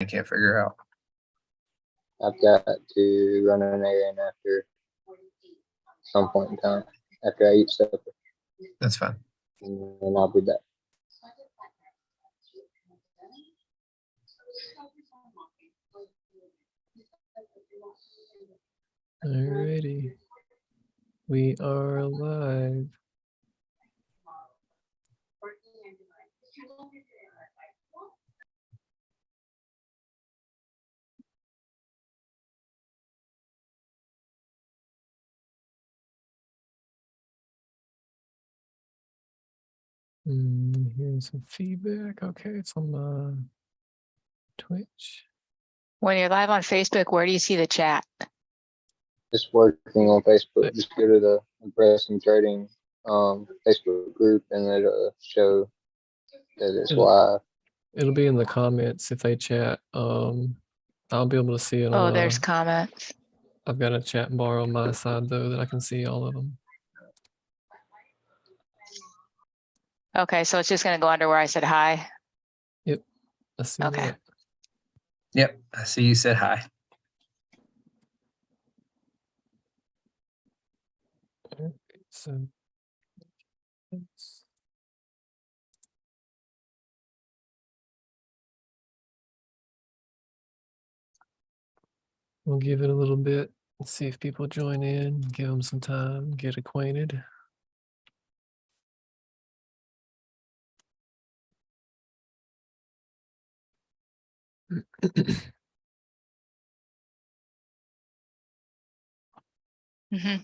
I can't figure out. I've got to run an errand after some point in time after I eat supper. That's fine. And I'll be back. Alrighty. We are live. Here's some feedback. Okay, it's on Twitch. When you're live on Facebook, where do you see the chat? Just working on Facebook. Just go to the Impressum Trading Facebook group and it'll show that it's live. It'll be in the comments if they chat. I'll be able to see it. Oh, there's comments. I've got a chat bar on my side though that I can see all of them. Okay, so it's just gonna go under where I said hi. Yep, I see Okay. that. Yep, I see you said hi. Okay, so we'll give it a little bit. Let's see if people join in, give them some time, get acquainted. Mm-hmm.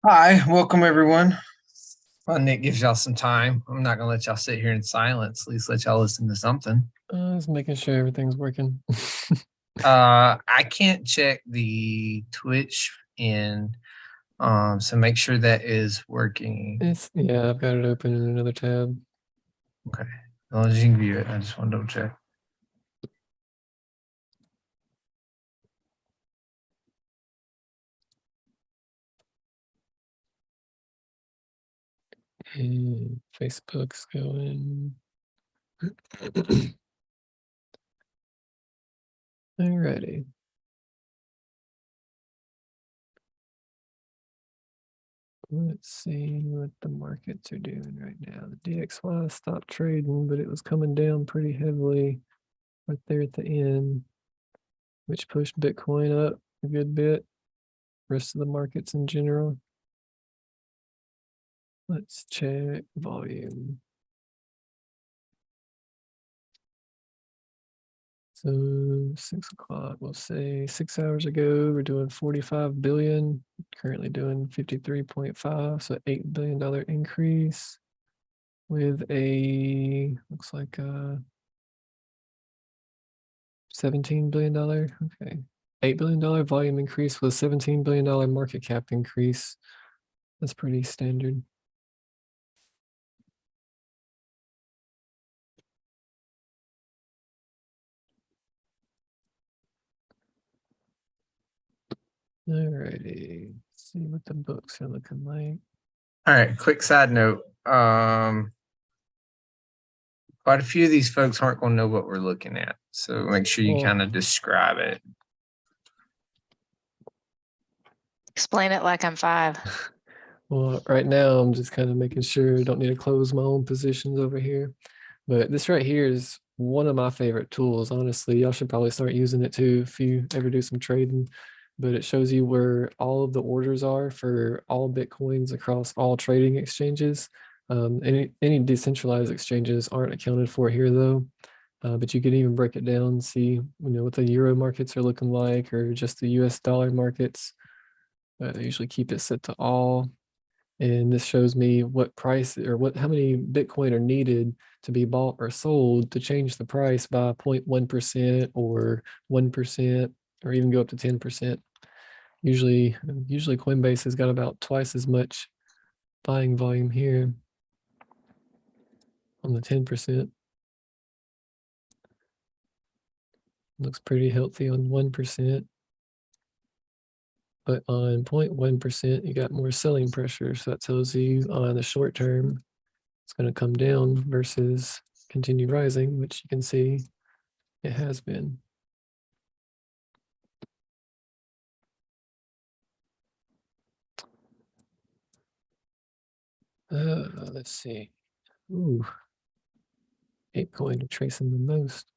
Hi, welcome everyone. Well, Nick gives y'all some time. I'm not gonna let y'all sit here in silence. At least let y'all listen to something. Just making sure everything's working. I can't check the Twitch in, so make sure that is working. Yeah, I've got it open in another tab. Okay, as long as you can view it. I just want to double check. And Facebook's going. Alrighty. Let's see what the markets are doing right now. The DXY stopped trading, but it was coming down pretty heavily right there at the end, which pushed Bitcoin up a good bit. Rest of the markets in general. Let's check volume. So 6 o'clock, we'll say 6 hours ago, we're doing 45 billion, currently doing 53.5, so $8 billion increase with a, looks like a $17 billion, okay. $8 billion volume increase with $17 billion market cap increase. That's pretty standard. Alrighty, let's see what the books are looking like. All right, quick side note. Quite a few of these folks aren't going to know what we're looking at, so make sure you kind of describe it. Explain it like I'm 5. Well, right now I'm just kind of making sure I don't need to close my own positions over here. But this right here is one of my favorite tools. Honestly, y'all should probably start using it too if you ever do some trading. But it shows you where all of the orders are for all Bitcoins across all trading exchanges. Any decentralized exchanges aren't accounted for here though. But you can even break it down, see what the euro markets are looking like, or just the US dollar markets. I usually keep it set to all. And this shows me what price or how many Bitcoin are needed to be bought or sold to change the price by 0.1% or 1% or even go up to 10%. Usually Coinbase has got about twice as much buying volume here on the 10%. Looks pretty healthy on 1%. But on 0.1%, you got more selling pressure. So that tells you on the short term, it's going to come down versus continue rising, which you can see it has been. Let's see. Ooh, ApeCoin tracing the most.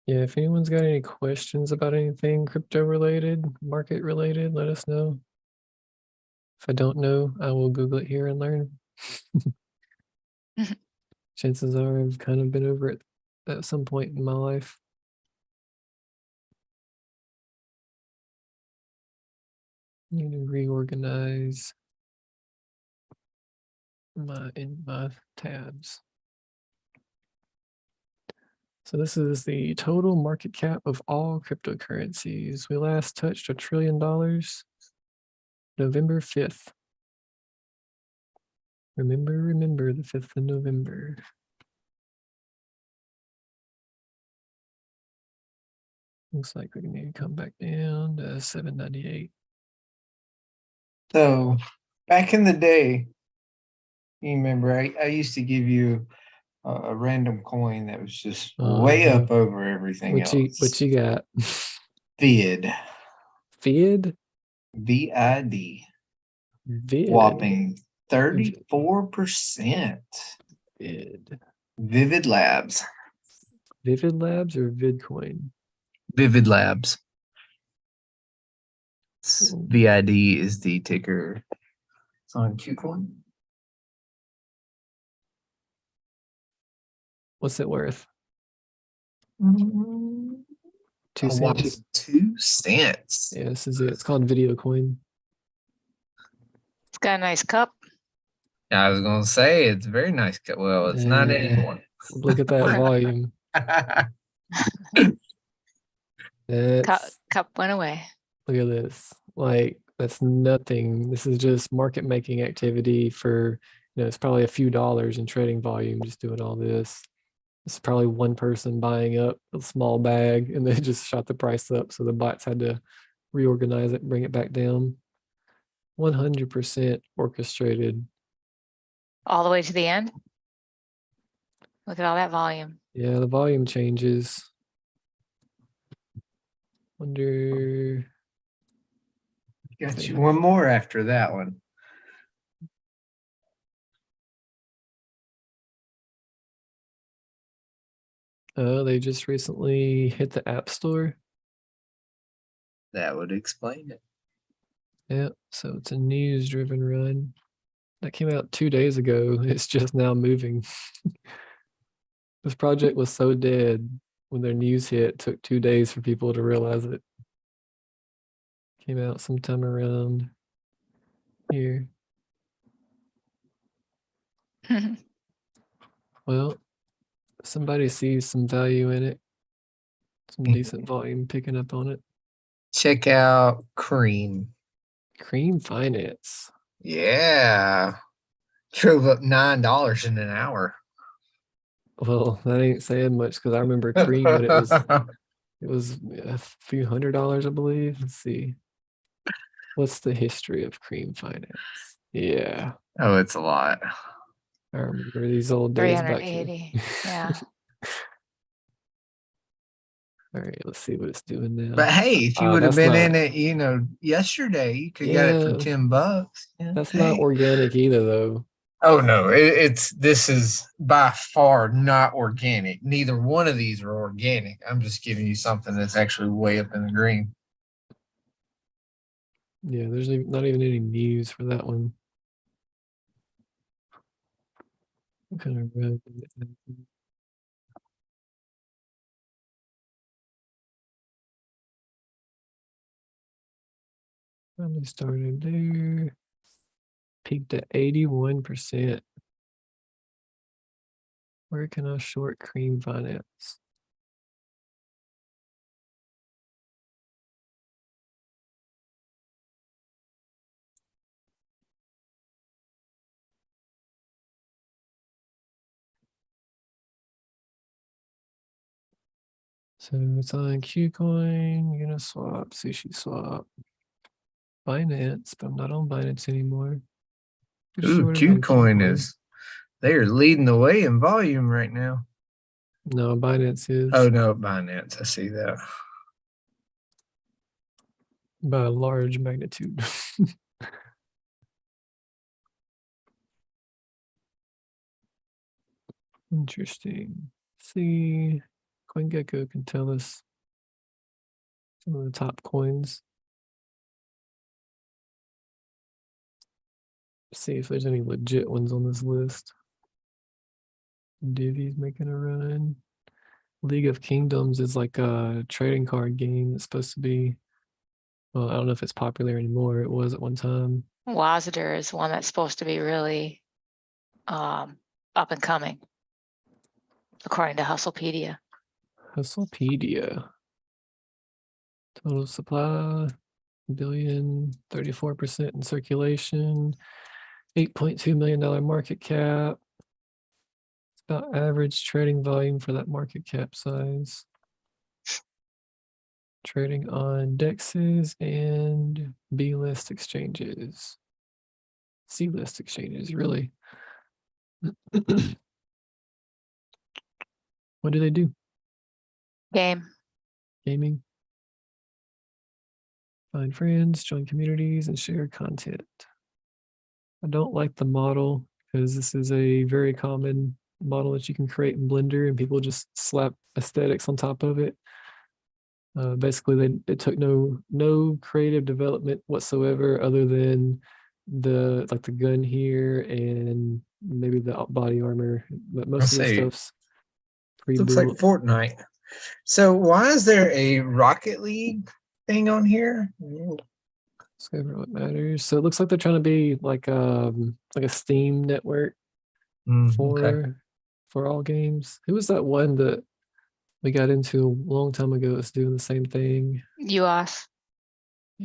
Yeah, if anyone's got any questions about anything crypto related, market related, let us know. If I don't know, I will Google it here and learn. Chances are I've kind of been over it at some point in my life. Need to reorganize my tabs. So this is the total market cap of all cryptocurrencies. We last touched $1 trillion November 5th. Remember the 5th of November. Looks like we need to come back down to 798. So back in the day, you remember I used to give you a random coin that was just way up over everything else. What you got? VID. VID? VID. VID. Whopping 34%. VID. Vivid Labs. Vivid Labs or VidCoin? Vivid Labs. VID is the ticker. It's on KuCoin. What's it worth? 2 cents. 2 cents. Yeah, this is it. It's called Video Coin. It's got a nice cup. I was gonna say it's a very nice. Well, it's not anymore. Look at that volume. Cup went away. Look at this. Like, that's nothing. This is just market making activity for, it's probably a few dollars in trading volume just doing all this. It's probably one person buying up a small bag and they just shot the price up. So the bots had to reorganize it, bring it back down. 100% orchestrated. All the way to the end. Look at all that volume. Yeah, the volume changes. Wonder. Got you one more after that one. They just recently hit the App Store. That would explain it. Yeah, so it's a news-driven run. That came out 2 days ago. It's just now moving. This project was so dead when their news hit. It took 2 days for people to realize it. Came out sometime around here. Well, somebody sees some value in it. Some decent volume picking up on it. Check out Cream. Cream Finance. Yeah. Drove up $9 in an hour. Well, that ain't saying much because I remember Cream when it was a few $100s, I believe. Let's see. What's the history of Cream Finance? Yeah. Oh, it's a lot. I remember these old days back here. 380. Yeah. All right, let's see what it's doing now. But hey, if you would have been in it, yesterday, you could get it for $10. Yeah, that's not organic either, though. Oh no, this is by far not organic. Neither one of these are organic. I'm just giving you something that's actually way up in the green. Yeah, there's not even any news for that one. What kind of red? Finally started there. Peaked at 81%. Where can I short Cream Finance? So it's on Qcoin, Uniswap, SushiSwap, Binance, but I'm not on Binance anymore. Pretty Ooh, sure it is on Qcoin they are leading the way in volume right now. No, Binance is Oh no, Binance. I see that. by a large magnitude. Interesting. See, CoinGecko can tell us some of the top coins. See if there's any legit ones on this list. Divi's making a run. League of Kingdoms is like a trading card game. It's supposed to be, well, I don't know if it's popular anymore. It was at one time. Wazder is one that's supposed to be really up and coming, according to Hustlepedia. Hustlepedia. Total supply, billion, 34% in circulation, $8.2 million market cap. It's about average trading volume for that market cap size. Trading on DEXs and B-list exchanges. C-list exchanges, really. What do they do? Game. Gaming. Find friends, join communities, and share content. I don't like the model because this is a very common model that you can create in Blender and people just slap aesthetics on top of it. Basically, it took no creative development whatsoever other than the gun here and maybe the body armor, but most of the stuff's Looks like pre-built. Fortnite. So why is there a Rocket League thing on here? Discover what matters. So it looks like they're trying to be like a Steam network Okay. for all games. Who was that one that we got into a long time ago that's doing the same thing? UOS.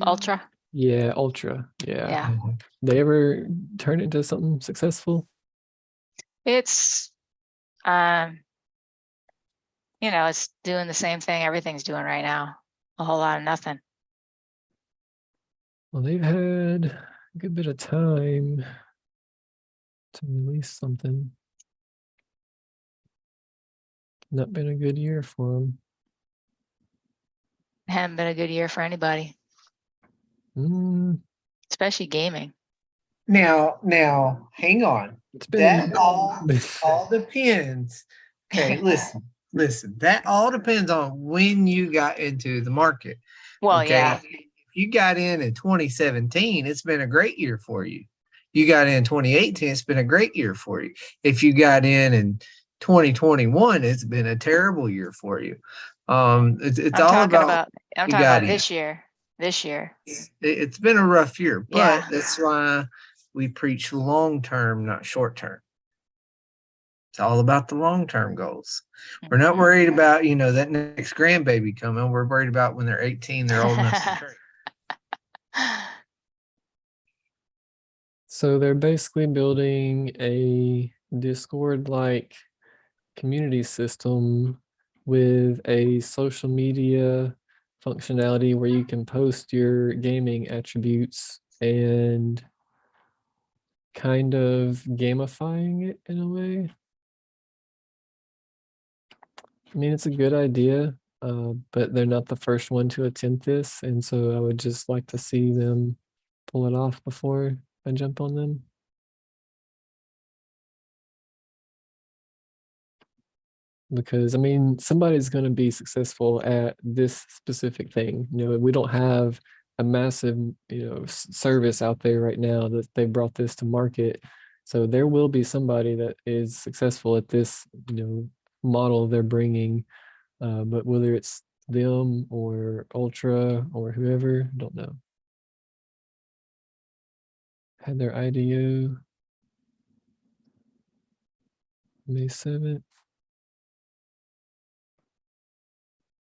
Ultra. Yeah, Ultra. Yeah. Yeah. They ever turn it into something successful? It's it's doing the same thing everything's doing right now. A whole lot of nothing. Well, they've had a good bit of time to release something. Not been a good year for them. Hasn't been a good year for anybody, especially gaming. Now, hang on. It's been That all depends. Okay, listen. That all depends on when you got into the market. Well, Okay. yeah. If you got in 2017, it's been a great year for you. You got in 2018, it's been a great year for you. If you got in 2021, it's been a terrible year for you. It's I'm all talking about I'm you talking got about in. this year. This year. It's been a rough year, but Yeah. that's why we preach long term, not short term. It's all about the long term goals. We're not worried about, that next grandbaby coming. We're worried about when they're 18, they're old enough to trade. So they're basically building a Discord-like community system with a social media functionality where you can post your gaming attributes and kind of gamifying it in a way. I mean, it's a good idea, but they're not the first one to attempt this. And so I would just like to see them pull it off before I jump on them. Because I mean, somebody's going to be successful at this specific thing. We don't have a massive, service out there right now that they brought this to market. So there will be somebody that is successful at this, model they're bringing. But whether it's them or Ultra or whoever, don't know. Had their IDO May 7th.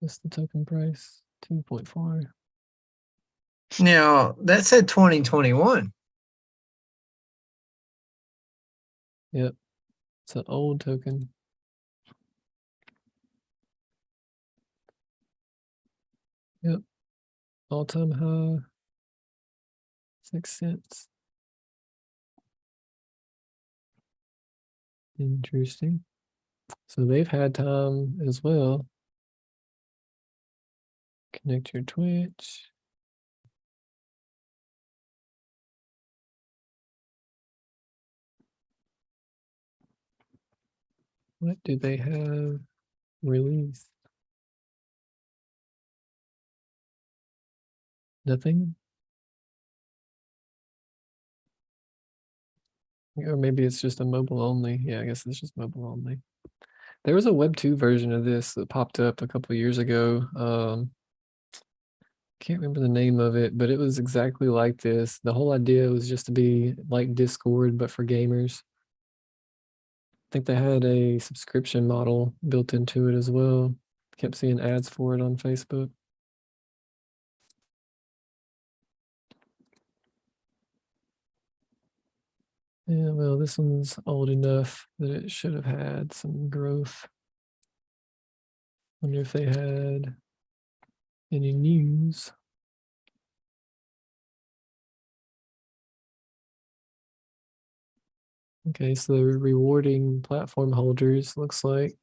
What's the token price? 2.4. Now, that said 2021. Yep. It's an old token. Yep. All-time high. 6 cents. Interesting. So they've had time as well. Connect your Twitch. What do they have released? Nothing? Or maybe it's just a mobile only. Yeah, I guess it's just mobile only. There was a Web 2 version of this that popped up a couple of years ago. Can't remember the name of it, but it was exactly like this. The whole idea was just to be like Discord, but for gamers. I think they had a subscription model built into it as well. Kept seeing ads for it on Facebook. Yeah, well, this one's old enough that it should have had some growth. Wonder if they had any news. Okay, so they're rewarding platform holders, looks like.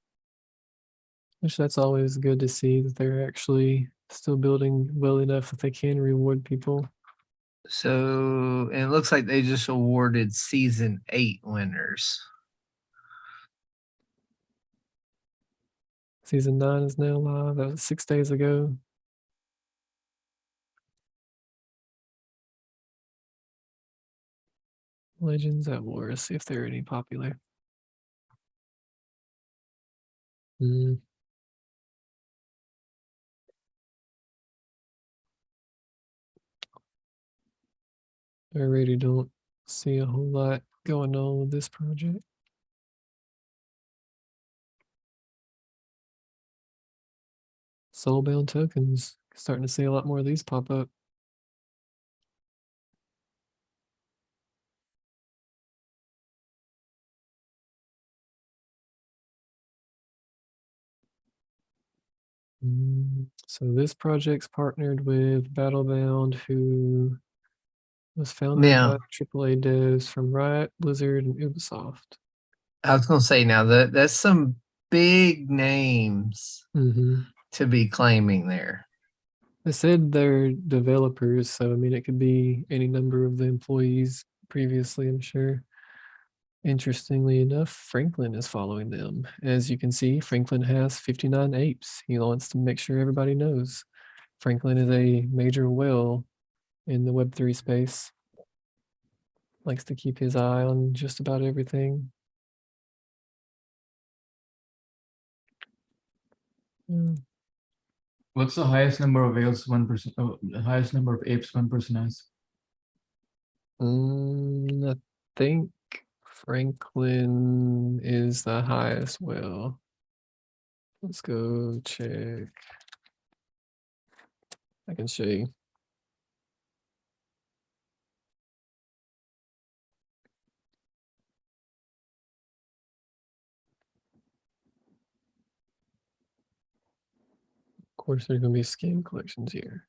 Which that's always good to see that they're actually still building well enough that they can reward people. So and it looks like they just awarded season 8 winners. Season 9 is now live. That was 6 days ago. Legends at War. See if they're any popular. I already don't see a whole lot going on with this project. Soulbound tokens. Starting to see a lot more of these pop up. So this project's partnered with Battlebound, who was founded Now, by AAA devs from Riot, Blizzard, and Ubisoft. I was gonna say now that's some big names to be claiming there. They said they're developers, so I mean it could be any number of the employees previously, I'm sure. Interestingly enough, Franklin is following them. As you can see, Franklin has 59 apes. He wants to make sure everybody knows. Franklin is a major whale in the Web3 space. Likes to keep his eye on just about everything. What's the highest number of whales one person? Oh, the highest number of apes one person has? I think Franklin is the highest whale. Let's go check. I can show you. Of course, there's going to be skin collections here.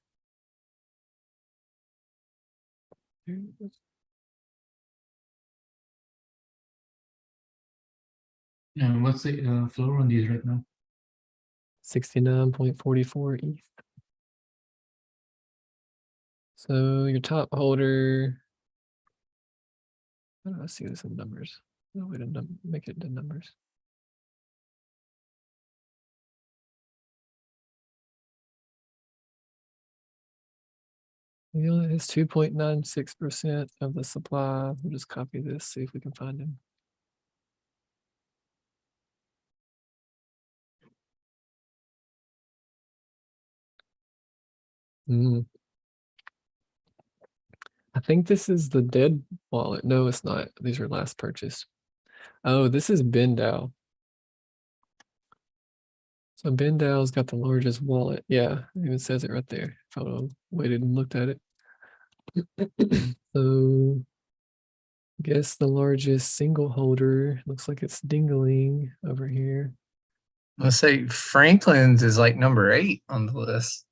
And what's the floor on these right now? 69.44 ETH. So your top holder, how do I see this in numbers? No way to make it into numbers. He only has 2.96% of the supply. We'll just copy this, see if we can find him. I think this is the dead wallet. No, it's not. These are last purchased. Oh, this is BenDAO. So BenDAO's got the largest wallet. Yeah, it even says it right there. If I waited and looked at it. So I guess the largest single holder looks like it's Dingaling over here. Let's say Franklin's is like number 8 on the list.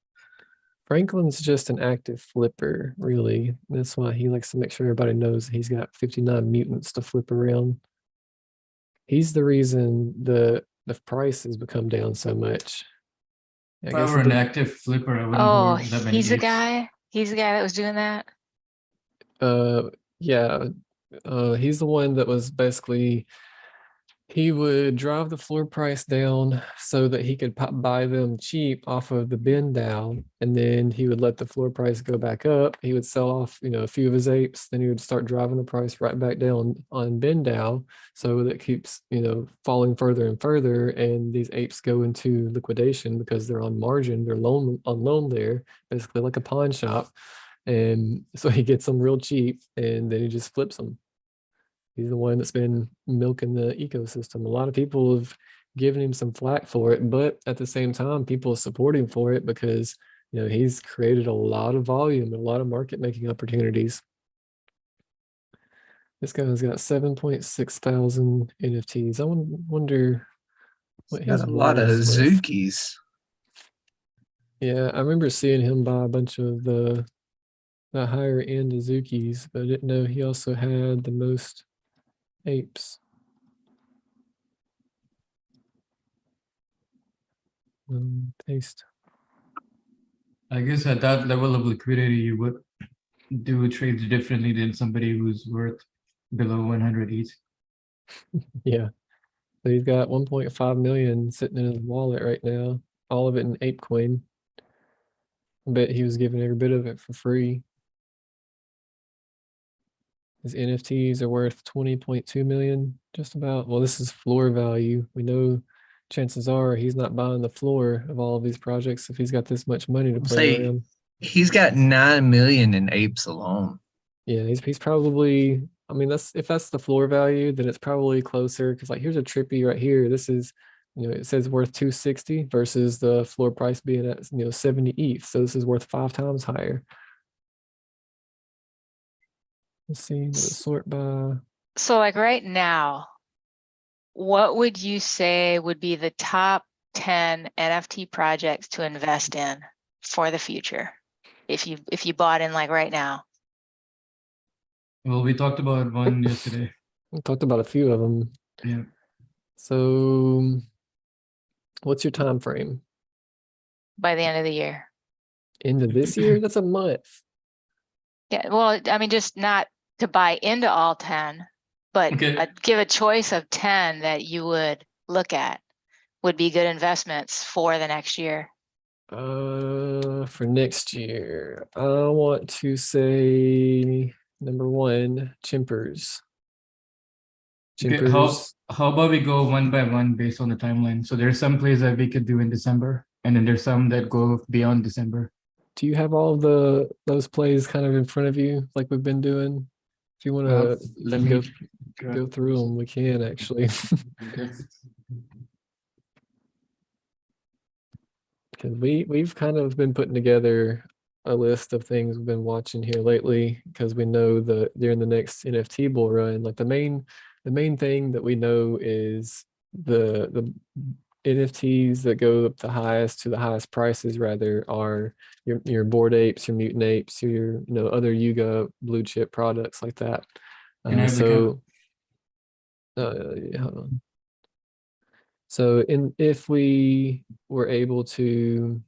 Franklin's just an active flipper, really. That's why he likes to make sure everybody knows he's got 59 mutants to flip around. He's the reason the price has become down so much. I If I guess were it an did- active flipper, I wouldn't Oh, hold that many he's the apes. guy. He's the guy that was doing that. yeah, he's the one that was basically, he would drive the floor price down so that he could buy them cheap off of the bin down, and then he would let the floor price go back up. He would sell off, a few of his apes, then he would start driving the price right back down on bin down, so that keeps, falling further and further, and these apes go into liquidation because they're on margin, they're on loan there, basically like a pawn shop. And so he gets them real cheap, and then he just flips them. He's the one that's been milking the ecosystem. A lot of people have given him some flack for it, but at the same time, people support him for it because he's created a lot of volume and a lot of market making opportunities. This guy's got 7.6 thousand NFTs. I wonder what his Got a lot of wallet's worth. Hazukis. Yeah, I remember seeing him buy a bunch of the higher end Azukis, but I didn't know he also had the most apes. Paste. I guess at that level of liquidity, you would do trades differently than somebody who's worth below 100 each. Yeah. So he's got 1.5 million sitting in his wallet right now, all of it in ape coin. I bet he was giving every bit of it for free. His NFTs are worth 20.2 million, just about. Well, this is floor value. We know chances are he's not buying the floor of all of these projects if he's got this much money to play Say around. he's got 9 million in apes alone. Yeah, he's probably, I mean, if that's the floor value, then it's probably closer, because like here's a trippy right here. This is, it says worth 260 versus the floor price being at 70 ETH. So this is worth 5 times higher. Let's see, let's sort by. So like right now, what would you say would be the top 10 NFT projects to invest in for the future? If you bought in like right now. Well, we talked about one yesterday. We talked about a few of them. Yeah. So what's your time frame? By the end of the year. End of this year? That's a month. Yeah, well, I mean, just not to buy into all 10, but Okay. give a choice of 10 that you would look at would be good investments for the next year. For next year, I want to say number 1, Chimpers. Okay, how about we go one by one based on the timeline? So there's some plays that we could do in December, and then there's some that go beyond December. Do you have all of those plays kind of in front of you, like we've been doing? If you want to Let me go through them, we can actually. Okay. Because we've kind of been putting together a list of things we've been watching here lately, because we know that during the next NFT bull run, like the main thing that we know is the NFTs that go up the highest prices rather are your Bored Apes, your Mutant Apes, your other Yuga blue chip products like that. Can I have the Yeah, hold on. So if we were able to,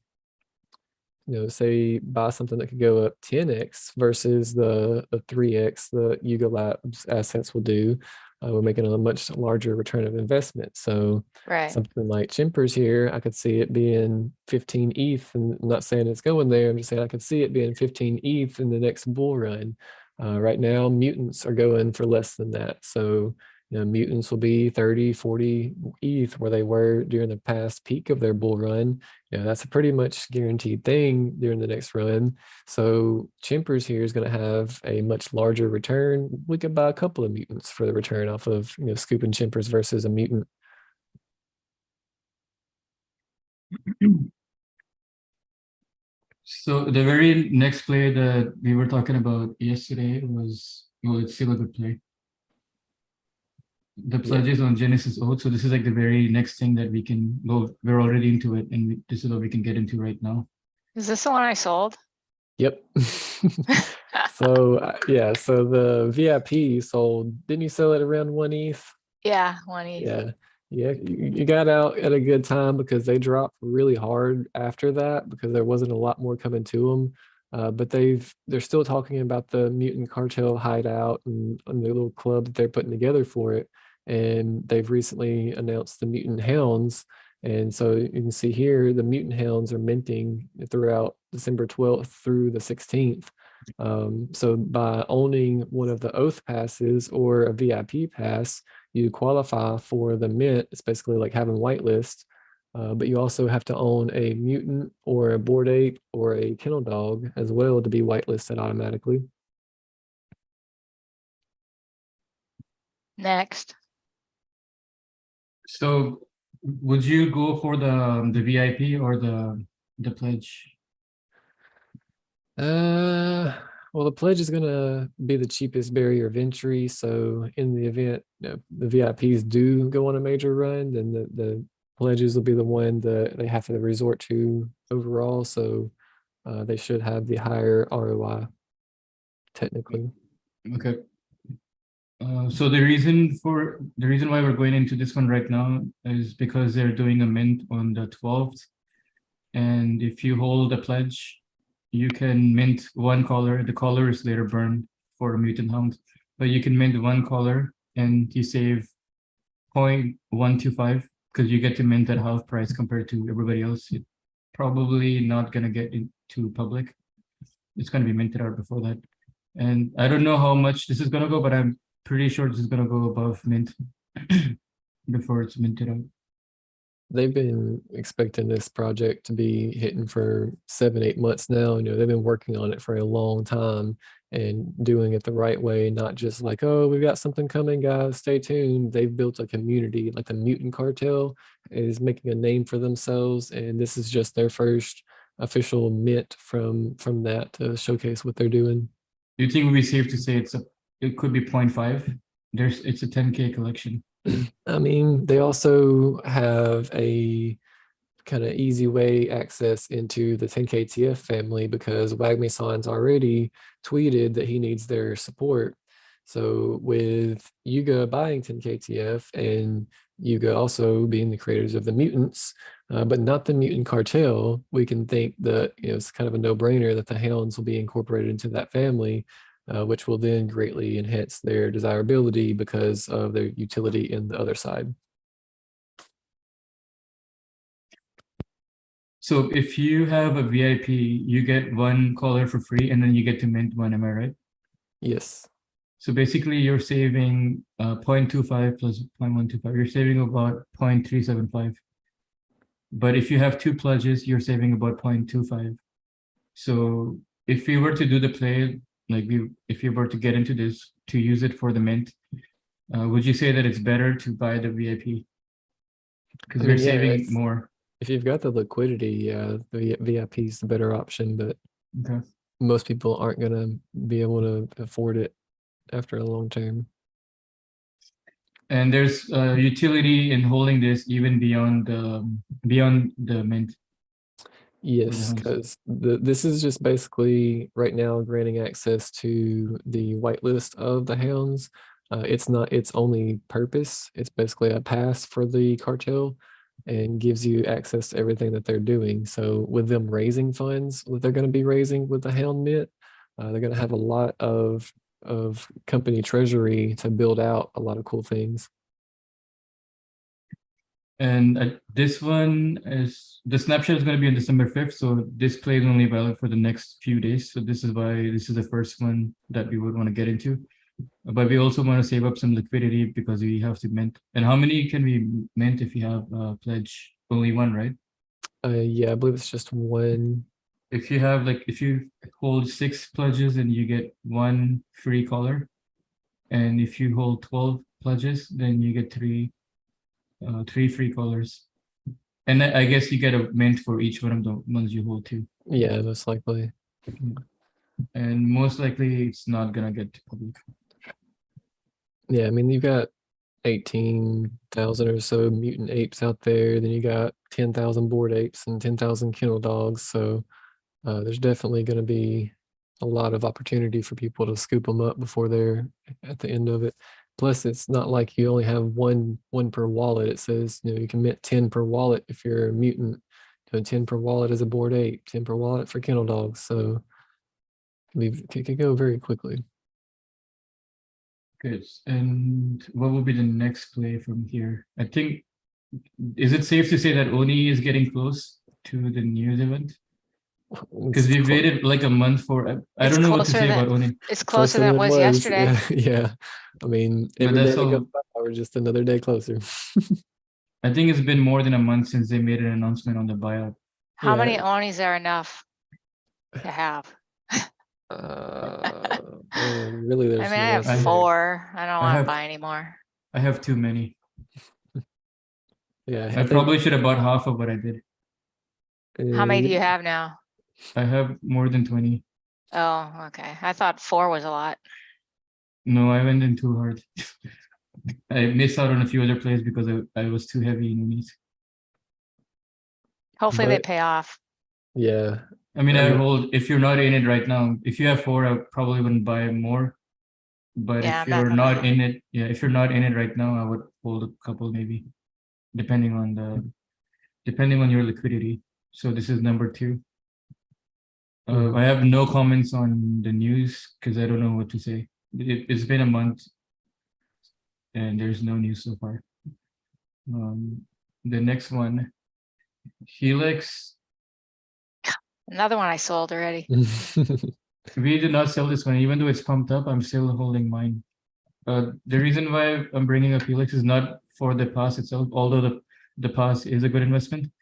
say buy something that could go up 10x versus the 3x the Yuga Labs assets will do, we're making a much larger return of investment. So Right. something like Chimpers here, I could see it being 15 ETH, and I'm not saying it's going there. I'm just saying I could see it being 15 ETH in the next bull run. Right now, mutants are going for less than that. So mutants will be 30, 40 ETH where they were during the past peak of their bull run. That's a pretty much guaranteed thing during the next run. So Chimpers here is going to have a much larger return. We could buy a couple of mutants for the return off of scooping Chimpers versus a mutant. So the very next play that we were talking about yesterday was, well, it's still a good play. The pledges on Genesis Oath. So this is like the very next thing that we can go. We're already into it, and this is what we can get into right now. Is this the one I sold? Yep. So yeah, so the VIP sold. Didn't you sell it around 1 ETH? Yeah, one ETH. Yeah. Yeah, you got out at a good time because they dropped really hard after that because there wasn't a lot more coming to them. But they're still talking about the Mutant Cartel hideout and the little club that they're putting together for it. And they've recently announced the Mutant Hounds. And so you can see here the Mutant Hounds are minting throughout December 12th through the 16th. So by owning one of the Oath passes or a VIP pass, you qualify for the mint. It's basically like having whitelist, but you also have to own a mutant or a bored ape or a kennel dog as well to be whitelisted automatically. Next. So would you go for the VIP or the pledge? Well, the pledge is gonna be the cheapest barrier of entry. So in the event the VIPs do go on a major run, then the pledges will be the one that they have to resort to overall. So they should have the higher ROI technically. Okay. So the reason why we're going into this one right now is because they're doing a mint on the 12th. And if you hold a pledge, you can mint one color. The color is later burned for a mutant hound, but you can mint one color and you save 0.125 because you get to mint at half price compared to everybody else. It's probably not gonna get into public. It's gonna be minted out before that. And I don't know how much this is gonna go, but I'm pretty sure this is gonna go above mint before it's minted out. They've been expecting this project to be hitting for 7-8 months now. They've been working on it for a long time and doing it the right way, not just like, oh, we've got something coming, guys, stay tuned. They've built a community. Like the Mutant Cartel is making a name for themselves, and this is just their first official mint from that to showcase what they're doing. Do you think it would be safe to say it could be 0.5? It's a 10K collection. I mean, they also have a kind of easy way access into the 10KTF family because Wagme-san's already tweeted that he needs their support. So with Yuga buying 10KTF and Yuga also being the creators of the mutants, but not the Mutant Cartel, we can think that it's kind of a no-brainer that the Hounds will be incorporated into that family, which will then greatly enhance their desirability because of their utility in the other side. So if you have a VIP, you get one color for free and then you get to mint one, am I right? Yes. So basically you're saving 0.25 plus 0.125. You're saving about 0.375. But if you have two pledges, you're saving about 0.25. So if we were to do the play, if you were to get into this to use it for the mint, would you say that it's better to buy the VIP? Because we're saving more. If you've got the liquidity, the VIP is the better option, but okay. Most people aren't going to be able to afford it after a long term. And there's utility in holding this even beyond the mint. Yes, because this is just basically right now granting access to the whitelist of the hounds. It's not its only purpose. It's basically a pass for the cartel and gives you access to everything that they're doing. So with them raising funds, what they're going to be raising with the Hound Mint, they're going to have a lot of company treasury to build out a lot of cool things. And this one is the snapshot is going to be on December 5th. So this play is only valid for the next few days. So this is why this is the first one that we would want to get into. But we also want to save up some liquidity because we have to mint. And how many can we mint if you have a pledge? Only one, right? Yeah, I believe it's just one. If you have if you hold 6 pledges and you get 1 free color, and if you hold 12 pledges, then you get 3 free colors. And I guess you get a mint for each one of the ones you hold too. Yeah, most likely. And most likely it's not gonna get to public. Yeah, I mean, you've got 18,000 or so mutant apes out there. Then you got 10,000 bored apes and 10,000 kennel dogs. So there's definitely going to be a lot of opportunity for people to scoop them up before they're at the end of it. Plus, it's not like you only have one per wallet. It says, you know, you can mint 10 per wallet if you're a mutant, doing 10 per wallet as a board ape, 10 per wallet for kennel dogs. So it could go very quickly. Good. And what will be the next play from here? I think, is it safe to say that Oni is getting close to the news event? Because we've waited like a month for. I It's don't know what to closer say than- about Oni, It's closer than it was yesterday. Yeah, yeah. I mean, but every day that's that goes all. by, we're just another day closer. I think it's been more than a month since they made an announcement on the buyout. How Yeah. many Onis are enough to have? Man, really, I there's mean, I no have answer there. 4. I don't I want to have- buy any more. I have too many. Yeah, I think, probably should have bought half of what I did. How many do yeah. you have now? I have more than 20. Oh, okay. I thought 4 was a lot. No, I went in too hard. I missed out on a few other plays because I was too heavy in Unis. Hopefully they But- pay off. Yeah, I mean, I mean- hold, if you're not in it right now, if you have 4, I probably wouldn't buy more. But Yeah, if I'm not you're gonna. not in it, yeah, if you're not in it right now, I would hold a couple maybe, depending on your liquidity. So this is number 2. Mhm. I have no comments on the news because I don't know what to say. It's been a month and there's no news so far. The next one, Helix. Another one I sold already. We did not sell this one, even though it's pumped up. I'm still holding mine. The reason why I'm bringing up Helix is not for the pass itself, although the pass is a good investment.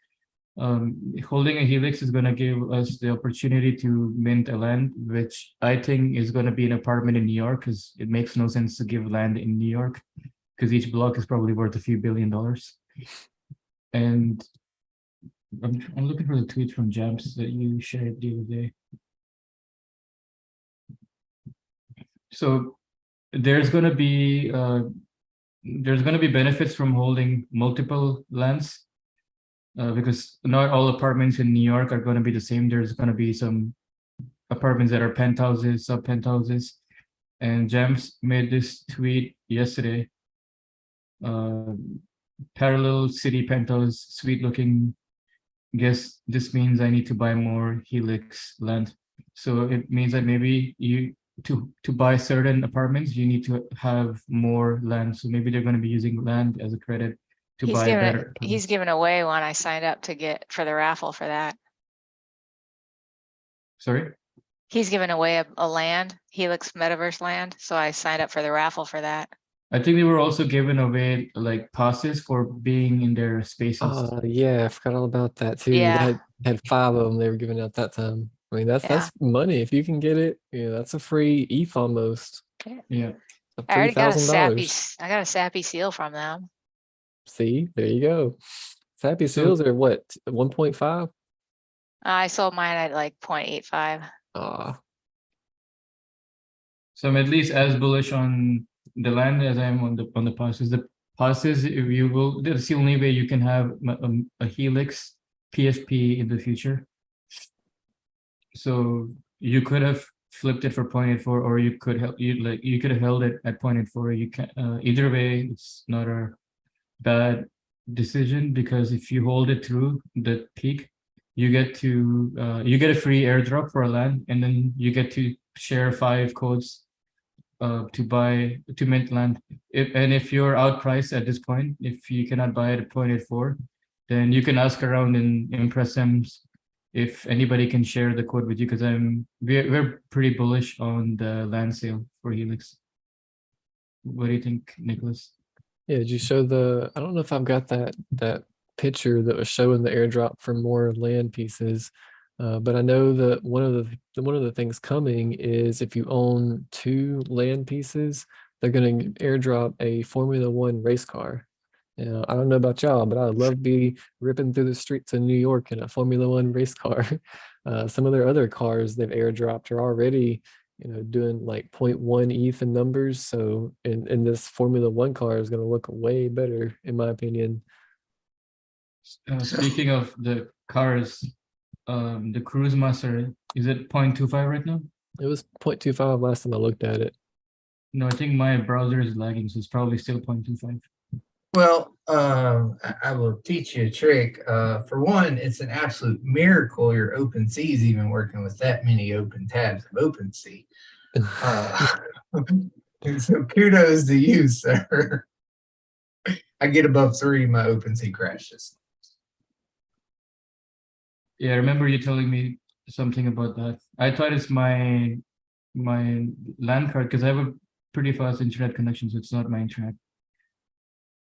Holding a Helix is going to give us the opportunity to mint a land, which I think is going to be an apartment in New York, because it makes no sense to give land in New York, because each block is probably worth a few $1 billion. And I'm looking for the tweet from Jabs that you shared the other day. So there's going to be benefits from holding multiple lands, because not all apartments in New York are going to be the same. There's going to be some apartments that are penthouses, sub penthouses, and Jams made this tweet yesterday. Parallel city penthouse, sweet looking. Guess this means I need to buy more Helix land. So it means that maybe to buy certain apartments, you need to have more land. So maybe they're going to be using land as a credit to buy better. He's giving away one I signed up to get for the raffle for that. Sorry? He's giving away a land, Helix Metaverse land. So I signed up for the raffle for that. I think they were also giving away like passes for being in their spaces. Yeah, I forgot all about that too. Yeah. They had 5 of them they were giving out that time. I mean, that's money. If you can get it, yeah, that's a free ETH almost. Yeah. I already got a $3,000. I got a sappy seal from them. See, there you go. Sappy So- seals are what, 1.5? I sold mine at like 0.85. Ah, So I'm at least as bullish on the land as I am on the passes. The passes, if you will, that's the only way you can have a Helix PFP in the future. So you could have flipped it for 0.84, or you could have held it at 0.84. You can either way, it's not a bad decision, because if you hold it through the peak, you get a free airdrop for a land, and then you get to share 5 codes to mint land. If you're outpriced at this point, if you cannot buy it at 0.84, then you can ask around in Impressum if anybody can share the code with you, because we're pretty bullish on the land sale for Helix. What do you think, Nicholas? yeah. Did you show I don't know if I've got that picture that was showing the airdrop for more land pieces. But I know that one of the things coming is if you own 2 land pieces, they're going to airdrop a Formula One race car. You know, I don't know about y'all, but I would love to be ripping through the streets of New York in a Formula One race car. Some of their other cars they've airdropped are already, doing like 0.1 ETH in numbers. So in this Formula One car is going to look way better, in my opinion. Speaking of the cars, the Cruise Master, is it 0.25 right now? It was 0.25 last time I looked at it. No, I think my browser is lagging, so it's probably still 0.25. Well, I will teach you a trick. For one, it's an absolute miracle your OpenSea is even working with that many open tabs of OpenSea. And so kudos to you, sir. I get above 3, my OpenSea crashes. Yeah, I remember you telling me something about that. I thought it's my LAN card because I have a pretty fast internet connection, so it's not my internet.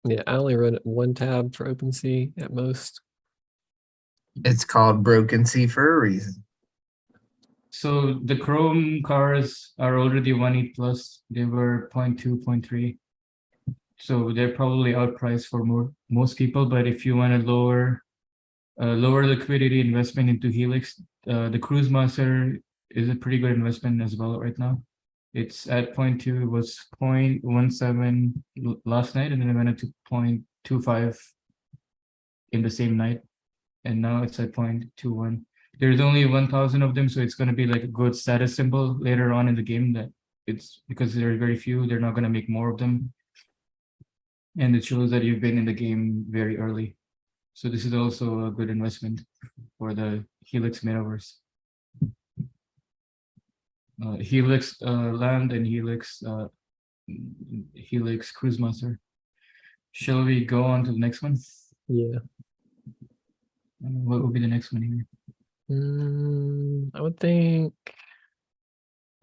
Yeah, I only run one tab for OpenSea at most. It's called Broken Sea for a reason. So the Chrome cars are already 1.8 plus. They were 0.2, 0.3. So they're probably outpriced for most people. But if you want to lower liquidity investment into Helix, the Cruise Master is a pretty good investment as well right now. It's at 0.2, it was 0.17 last night, and then it went up to 0.25 in the same night, and now it's at 0.21. There's only 1,000 of them, so it's going to be like a good status symbol later on in the game that it's because there are very few, they're not going to make more of them. And it shows that you've been in the game very early. So this is also a good investment for the Helix metaverse. Helix Land and Helix Cruise Master. Shall we go on to the next one? Yeah. What will be the next one here? I would think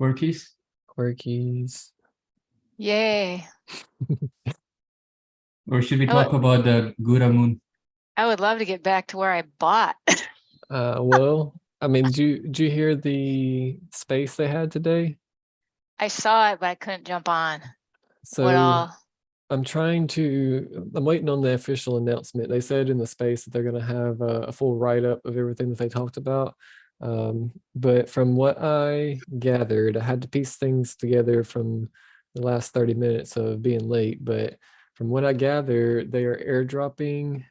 Quirkies? Quirkies. Yay. Or should we I would- talk about the Gura Moon? I would love to get back to where I bought. Well, I mean, did you hear the space they had today? I saw it, but I couldn't jump on. So What all? I'm waiting on the official announcement. They said in the space that they're going to have a full write-up of everything that they talked about. But from what I gathered, I had to piece things together from the last 30 minutes of being late. But from what I gather, they are airdropping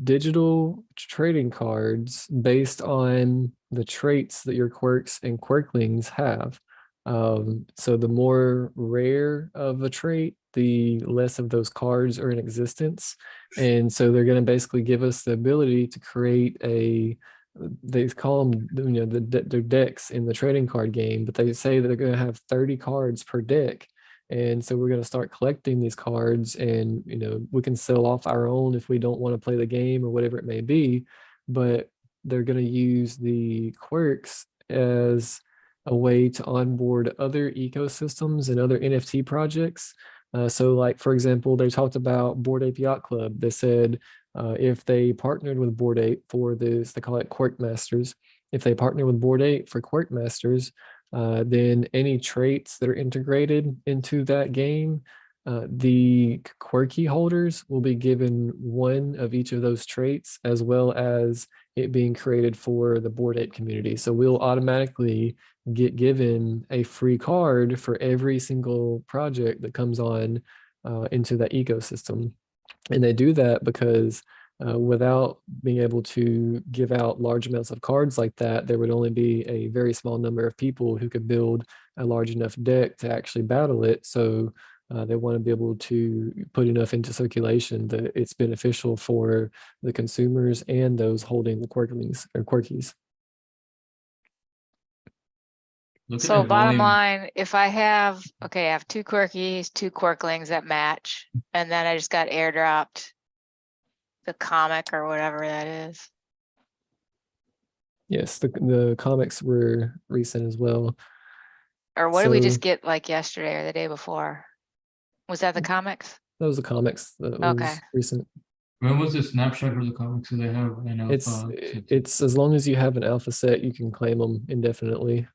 digital trading cards based on the traits that your quirks and quirklings have. So the more rare of a trait, the less of those cards are in existence. And so they're going to basically give us the ability to create they call them, their decks in the trading card game, but they say that they're going to have 30 cards per deck. And so we're going to start collecting these cards, and we can sell off our own if we don't want to play the game or whatever it may be. But they're going to use the quirks as a way to onboard other ecosystems and other NFT projects. So like, for example, they talked about Bored Ape Yacht Club. They said if they partnered with Bored Ape for this, they call it Quirk Masters. If they partner with Bored Ape for Quirk Masters, then any traits that are integrated into that game, the quirky holders will be given one of each of those traits, as well as it being created for the Bored Ape community. So we'll automatically get given a free card for every single project that comes on into that ecosystem. And they do that because without being able to give out large amounts of cards like that, there would only be a very small number of people who could build a large enough deck to actually battle it. So they want to be able to put enough into circulation that it's beneficial for the consumers and those holding the quirklings or quirkies. Look at So the bottom volume. line, if I have 2 quirkies, 2 quirklings that match, and then I just got airdropped the comic or whatever that is. Yes, the comics were recent as well. Or what did we just So- get like yesterday or the day before? Was that the comics? That was the comics that Okay. was recent. When was the snapshot for the comics? So they have an alpha. It's as long as you have an alpha set, you can claim them indefinitely.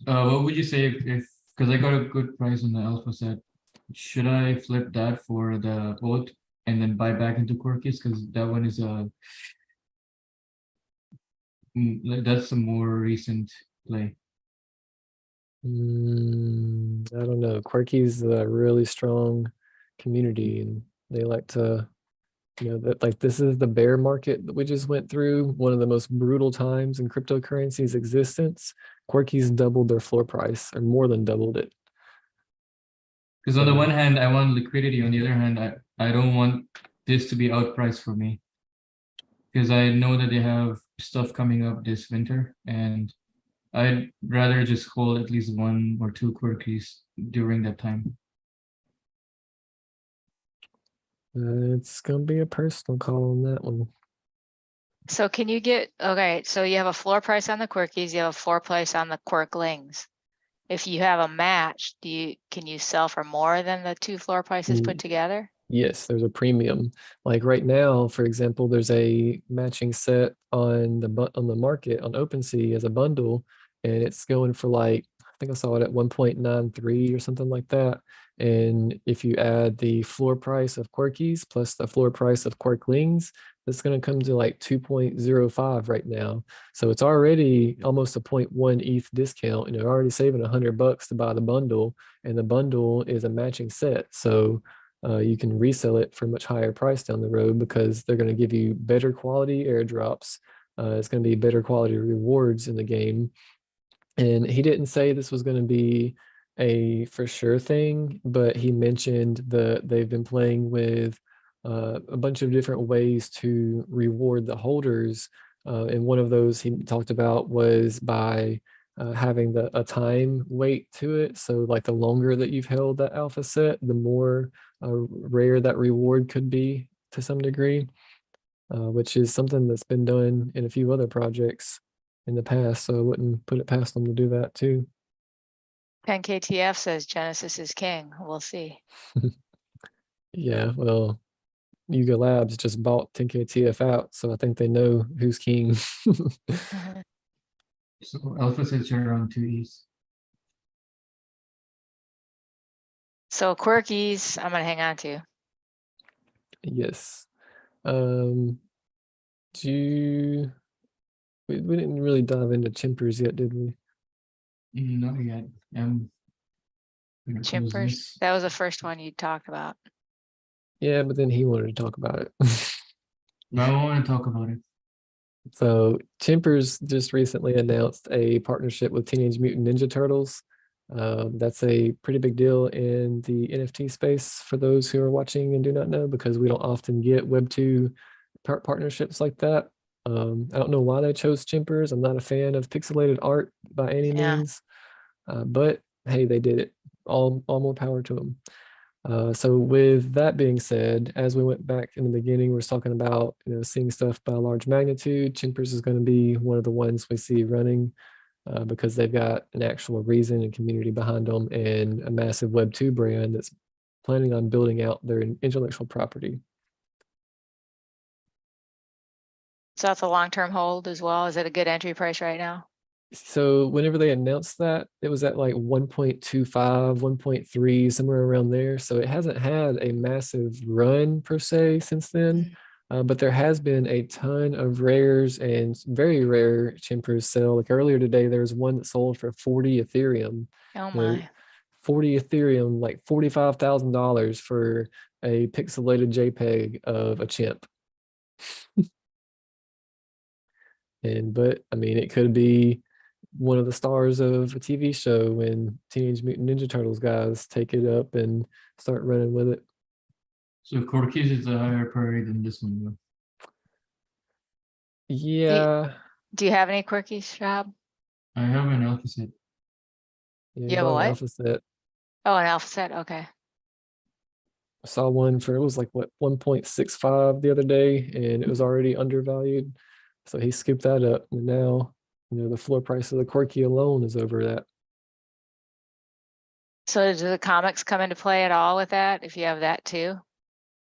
What would you say if because I got a good price on the alpha set, should I flip that for the oath and then buy back into Quirkies? Because that one is that's a more recent play. I don't know. Quirky's a really strong community, and they like to You know, that like this is the bear market that we just went through, one of the most brutal times in cryptocurrency's existence. Quirky's doubled their floor price, or more than doubled it. Because on the So- one hand, I want liquidity. On the other hand, I don't want this to be outpriced for me. Because I know that they have stuff coming up this winter, and I'd rather just hold at least 1 or 2 quirkies during that time. It's gonna be a personal call on that one. So can you get, okay, so you have a floor price on the quirkies, you have a floor price on the quirklings. If you have a match, can you sell for more than the 2 floor prices put together? Yes, there's a premium. Like right now, for example, there's a matching set on the market on OpenSea as a bundle, and it's going for like, I think I saw it at 1.93 or something like that. And if you add the floor price of Quirkies plus the floor price of Quirklings, it's going to come to like 2.05 right now. So it's already almost a 0.1 ETH discount, and you're already saving $100 to buy the bundle, and the bundle is a matching set. So you can resell it for a much higher price down the road because they're going to give you better quality airdrops. It's going to be better quality rewards in the game. And he didn't say this was going to be a for sure thing, but he mentioned that they've been playing with a bunch of different ways to reward the holders. And one of those he talked about was by having a time weight to it. So like the longer that you've held that alpha set, the more rare that reward could be to some degree, which is something that's been done in a few other projects in the past. So I wouldn't put it past them to do that too. 10KTF says Genesis is king. We'll see. Yeah, well, Yuga Labs just bought 10KTF out, so I think they know who's king. Mhm. So alpha sets are around 2 ETH. So quirkies, I'm gonna hang on to. Yes. Do you, we didn't really dive into chimpers yet, did we? Not yet. Gonna close Chimpers, this. that was the first one you talked about. Yeah, but then he wanted to talk about it. But I want to talk about it. So Chimpers just recently announced a partnership with Teenage Mutant Ninja Turtles. That's a pretty big deal in the NFT space for those who are watching and do not know, because we don't often get Web2 partnerships like that. I don't know why they chose Chimpers. I'm not a fan of pixelated art by any Yeah. means, but hey, they did it. All more power to them. So with that being said, as we went back in the beginning, we were talking about seeing stuff by large magnitude. Chimpers is going to be one of the ones we see running because they've got an actual reason and community behind them, and a massive Web2 brand that's planning on building out their intellectual property. So that's a long-term hold as well. Is it a good entry price right now? So whenever they announced that, it was at like 1.25, 1.3, somewhere around there. So it hasn't had a massive run per se since then. But there has been a ton of rares and very rare chimpers sell. Like earlier today, there was one that sold for 40 Ethereum. Oh You know, my. 40 Ethereum, like $45,000 for a pixelated JPEG of a chimp. But I mean, it could be one of the stars of a TV show when Teenage Mutant Ninja Turtles guys take it up and start running with it. So quirkies is a higher priority than this one. Though. Yeah. Do you have any quirkies, Rob? I have an alpha set. Yeah, You have a bought an what? alpha set. Oh, an alpha set. Okay. I saw one for, it was like what, 1.65 the other day, and it was already undervalued. So he scooped that up, and now the floor price of the quirky alone is over that. So do the comics come into play at all with that, if you have that too?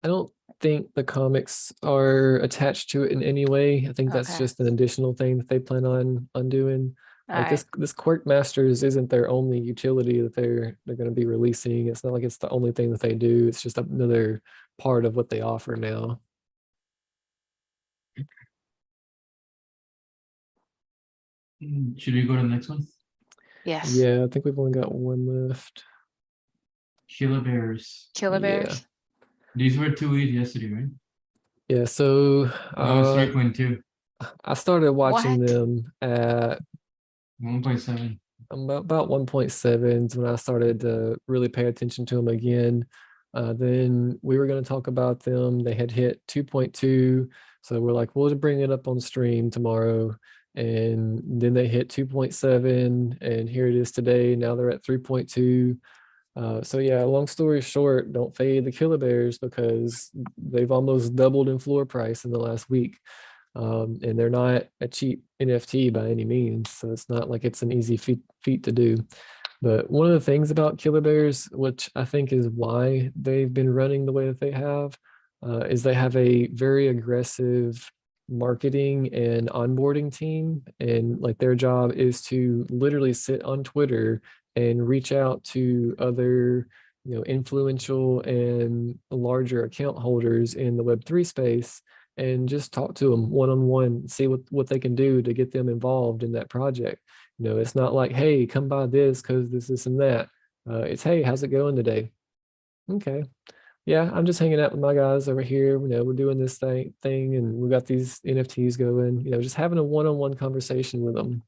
I don't think the comics are attached to it in any way. I think that's Okay. just an additional thing that they plan on doing. All Like right. this Quirk Masters isn't their only utility that they're going to be releasing. It's not like it's the only thing that they do. It's just another part of what they offer now. Should we go to the next one? Yes. Yeah, I think we've only got one left. Killer bears. Killer Yeah. bears. These were 2 ETH yesterday, right? Yeah, so No, it's 3.2, I started watching What? them at 1.7. about 1.7 when I started to really pay attention to them again. Then we were going to talk about them. They had hit 2.2. So we're like, we'll bring it up on stream tomorrow. And then they hit 2.7. And here it is today. Now they're at 3.2. So yeah, long story short, don't fade the Killer Bears because they've almost doubled in floor price in the last week. And they're not a cheap NFT by any means. So it's not like it's an easy feat to do. But one of the things about Killer Bears, which I think is why they've been running the way that they have, is they have a very aggressive marketing and onboarding team. And like their job is to literally sit on Twitter and reach out to other, influential and larger account holders in the Web3 space and just talk to them one-on-one, see what they can do to get them involved in that project. It's not like, hey, come buy this because this and that. It's, hey, how's it going today? Okay. Yeah, I'm just hanging out with my guys over here. We're doing this thing and we got these NFTs going, just having a one-on-one conversation with them.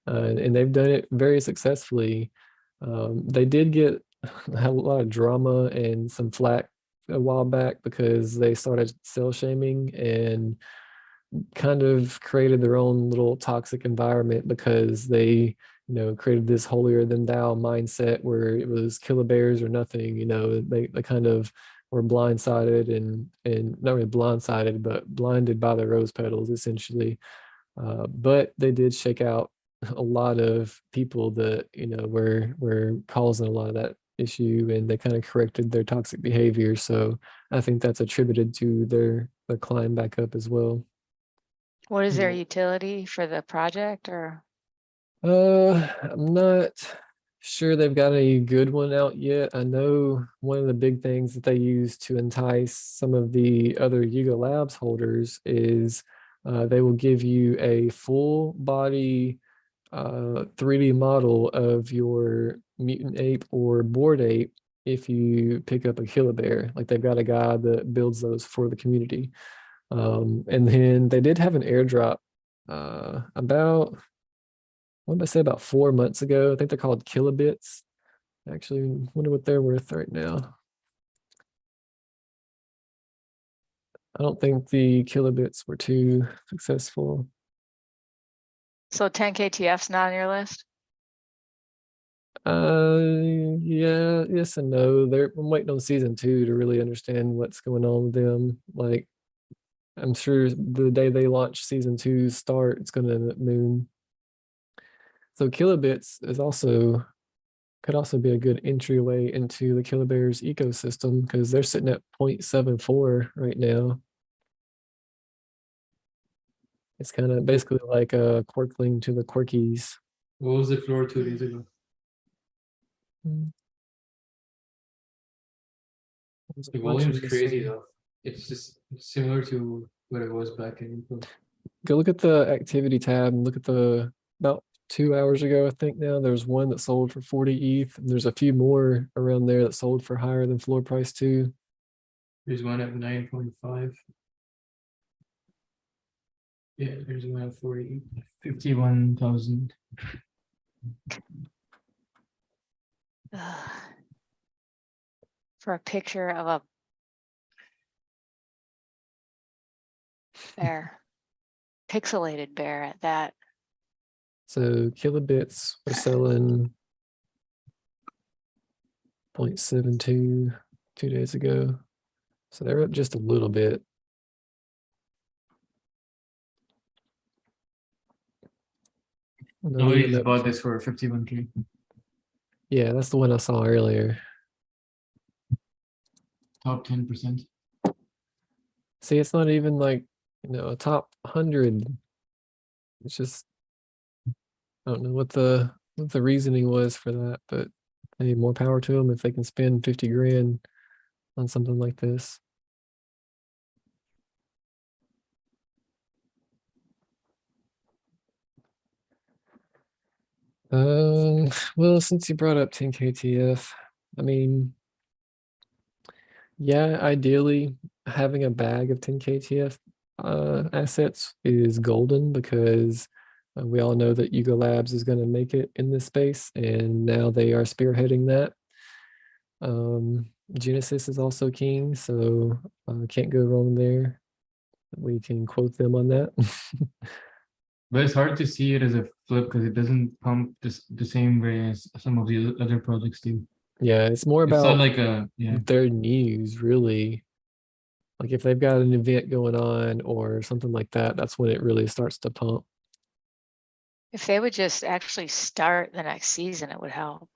And they've done it very successfully. They did get a lot of drama and some flack a while back because they started cell shaming and kind of created their own little toxic environment because they created this holier than thou mindset where it was killer bears or nothing. They kind of were blindsided and not really blindsided but blinded by the rose petals essentially. But they did shake out a lot of people that were causing a lot of that issue, and they kind of corrected their toxic behavior. So I think that's attributed to their climb back up as well. What is their Yeah. utility for the project or? I'm not sure they've got a good one out yet. I know one of the big things that they use to entice some of the other Yuga Labs holders is they will give you a full body 3D model of your mutant ape or bored ape if you pick up a Killer Bear. Like they've got a guy that builds those for the community. And then they did have an airdrop about, what did I say, about 4 months ago. I think they're called kilobits. Actually, wonder what they're worth right now. I don't think the kilobits were too successful. So 10 KTF's not on your list? Yeah, yes and no. I'm waiting on season 2 to really understand what's going on with them. Like, I'm sure the day they launch season 2 start, it's going to moon. So kilobits could also be a good entryway into the Killer Bears ecosystem because they're sitting at 0.74 right now. It's kind of basically like a quirkling to the quirkies. What was the floor 2 days ago? The volume's crazy though. It's just similar to what it was back in April. Go look at the activity tab and look at about 2 hours ago, I think now, there's one that sold for 40 ETH. And there's a few more around there that sold for higher than floor price too. There's one at 9.5. Yeah, there's one at 51,000. For a picture of a bear, pixelated bear at that. So kilobits were selling 0.72 2 days ago. So they're up just a little bit. Nobody just bought this for 51K. Yeah, that's the one I saw earlier. Top 10%. See, it's not even like, a top 100. It's just, I don't know what the reasoning was for that, but hey, more power to them if they can spend 50 grand on something like this. Well, since you brought up 10 KTF, I mean, yeah, ideally having a bag of 10 KTF assets is golden, because we all know that Yuga Labs is going to make it in this space, and now they are spearheading that. Genesis is also king, so can't go wrong there. We can quote them on that. But it's hard to see it as a flip because it doesn't pump the same way as some of the other projects do. Yeah, it's more It's not about like a, yeah. their news, really. Like if they've got an event going on or something like that, that's when it really starts to pump. If they would just actually start the next season, it would help.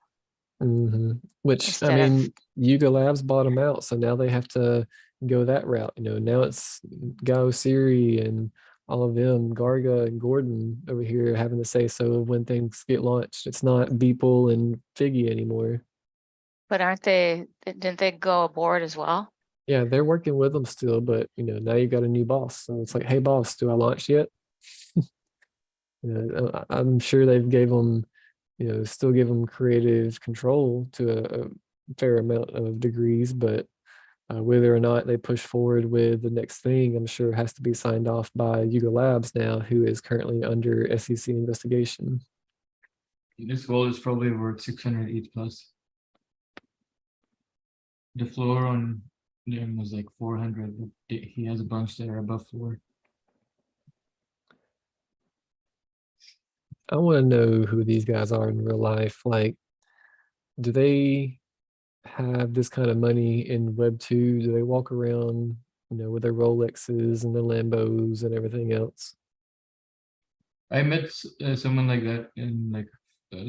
Which, I Instead of- mean, Yuga Labs bought them out, so now they have to go that route. You know, now it's Gao Siri and all of them, Garga and Gordon over here having to say so of when things get launched. It's not Beeple and Figgy anymore. But aren't they, didn't they go aboard as well? Yeah, they're working with them still, but you know, now you got a new boss. So it's like, hey boss, do I launch yet? You know, I'm sure they've gave them, you know, still give them creative control to a fair amount of degrees, but whether or not they push forward with the next thing, I'm sure has to be signed off by Yuga Labs now, who is currently under SEC investigation. This gold is probably worth 600 each plus. The floor on them was like 400, but he has a bunch that are above floor. I want to know who these guys are in real life. Like, do they have this kind of money in Web 2? Do they walk around, you know, with their Rolexes and their Lambos and everything else? I met someone like that in like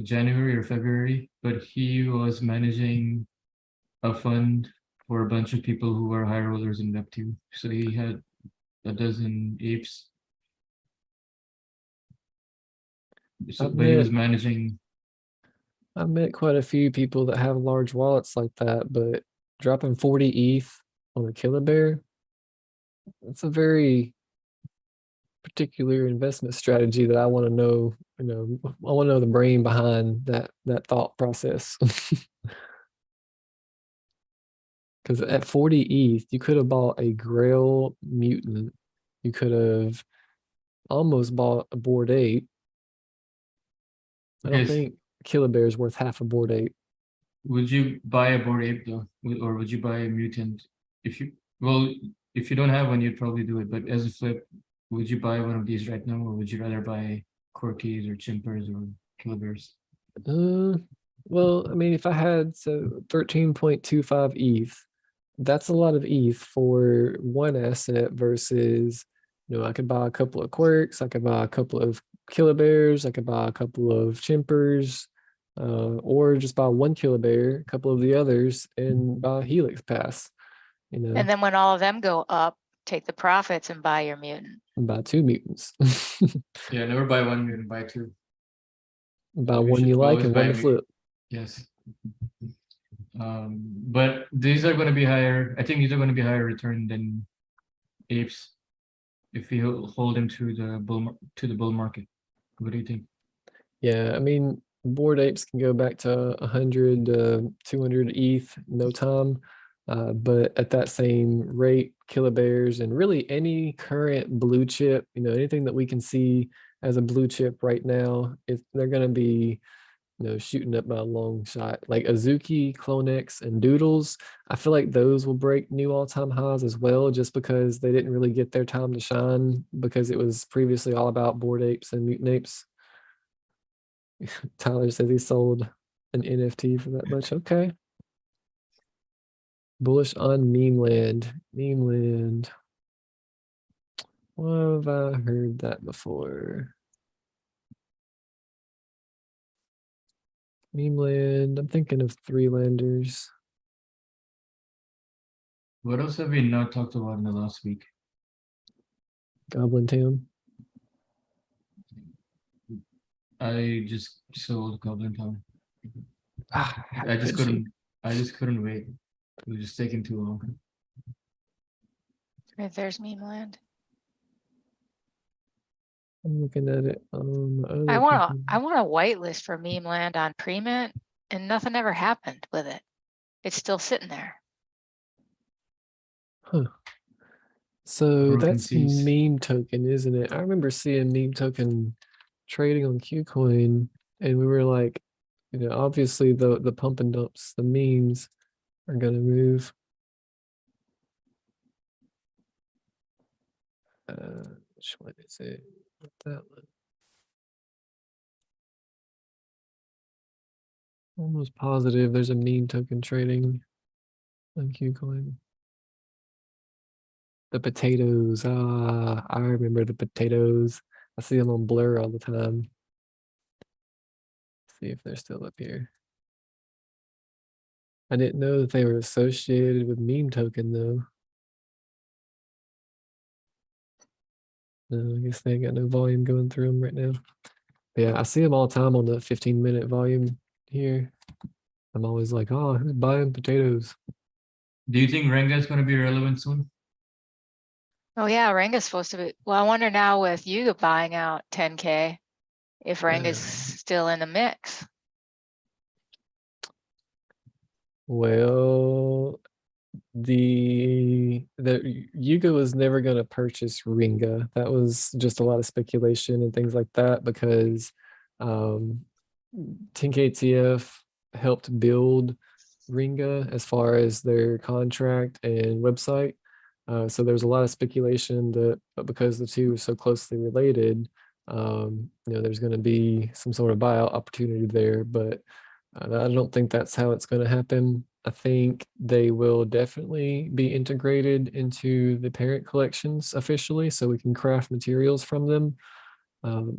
January or February, but he was managing a fund for a bunch of people who are high rollers in Web2. So he had a dozen apes. So, but he was managing. I've met quite a few people that have large wallets like that, but dropping 40 ETH on a killer bear, it's a very particular investment strategy that I want to know. You know, I want to know the brain behind that thought process. Because at 40 ETH, you could have bought a Grail mutant. You could have almost bought a Bored Ape. I don't think Killer Bear is worth half a Bored Ape. Would you buy a Bored Ape though, or would you buy a mutant? If you if you don't have one, you'd probably do it. But as a flip, would you buy one of these right now, or would you rather buy Corkis or Chimpers or Killer Bears? Well, I mean, if I had 13.25 ETH, that's a lot of ETH for one asset versus, you know, I could buy a couple of quirks, I could buy a couple of Killer Bears, I could buy a couple of Chimpers, or just buy one Killer Bear, a couple of the others, and buy a Helix Pass. You know, And then when all of them go up, take the profits and buy your mutant. and buy two mutants. Yeah, never buy one mutant, buy two. Buy You one should you like always and buy one to flip. Yes. But these are going to be higher. I think these are going to be higher return than apes if you hold them to the bull market. What do you think? Yeah, I mean, Bored Apes can go back to 100 to 200 ETH no time. But at that same rate, Killer Bears and really any current blue chip, you know, anything that we can see as a blue chip right now, if they're going to be, you know, shooting up by a long shot. Like Azuki, Clonex, and Doodles, I feel like those will break new all-time highs as well, just because they didn't really get their time to shine because it was previously all about Bored Apes and Mutant Apes. Tyler says he sold an NFT for that much. Okay. Bullish on Meme Land. Meme Land. Where have I heard that before? Meme Land. I'm thinking of Three Landers. What else have we not talked about in the last week? Goblin Town. I just sold Goblin Town. Ah, I just could you? couldn't. I just couldn't wait. It was just taking too long. Right, there's meme land. I'm looking at it on other I want people. a whitelist for meme land on pre-mint, and nothing ever happened with it. It's still sitting there. Huh. So Broken that's seas. meme token, isn't it? I remember seeing meme token trading on KuCoin, and we were like, obviously the pump and dumps, the memes are gonna move. Which one is it? That one. Almost positive there's a meme token trading on KuCoin. The potatoes. Ah, I remember the potatoes. I see them on Blur all the time. See if they're still up here. I didn't know that they were associated with meme token though. No, I guess they ain't got no volume going through them right now. But yeah, I see them all the time on the 15-minute volume here. I'm always like, oh, who's buying potatoes? Do you think Renga is going to be relevant soon? Oh yeah, Renga's supposed to be. Well, I wonder now with Yuga buying out 10K, if Renga's still in the mix. Well, the Yuga was never going to purchase Ringa. That was just a lot of speculation and things like that because 10KTF helped build Ringa as far as their contract and website. So there's a lot of speculation that because the two are so closely related, there's going to be some sort of buyout opportunity there. But I don't think that's how it's going to happen. I think they will definitely be integrated into the parent collections officially, so we can craft materials from them.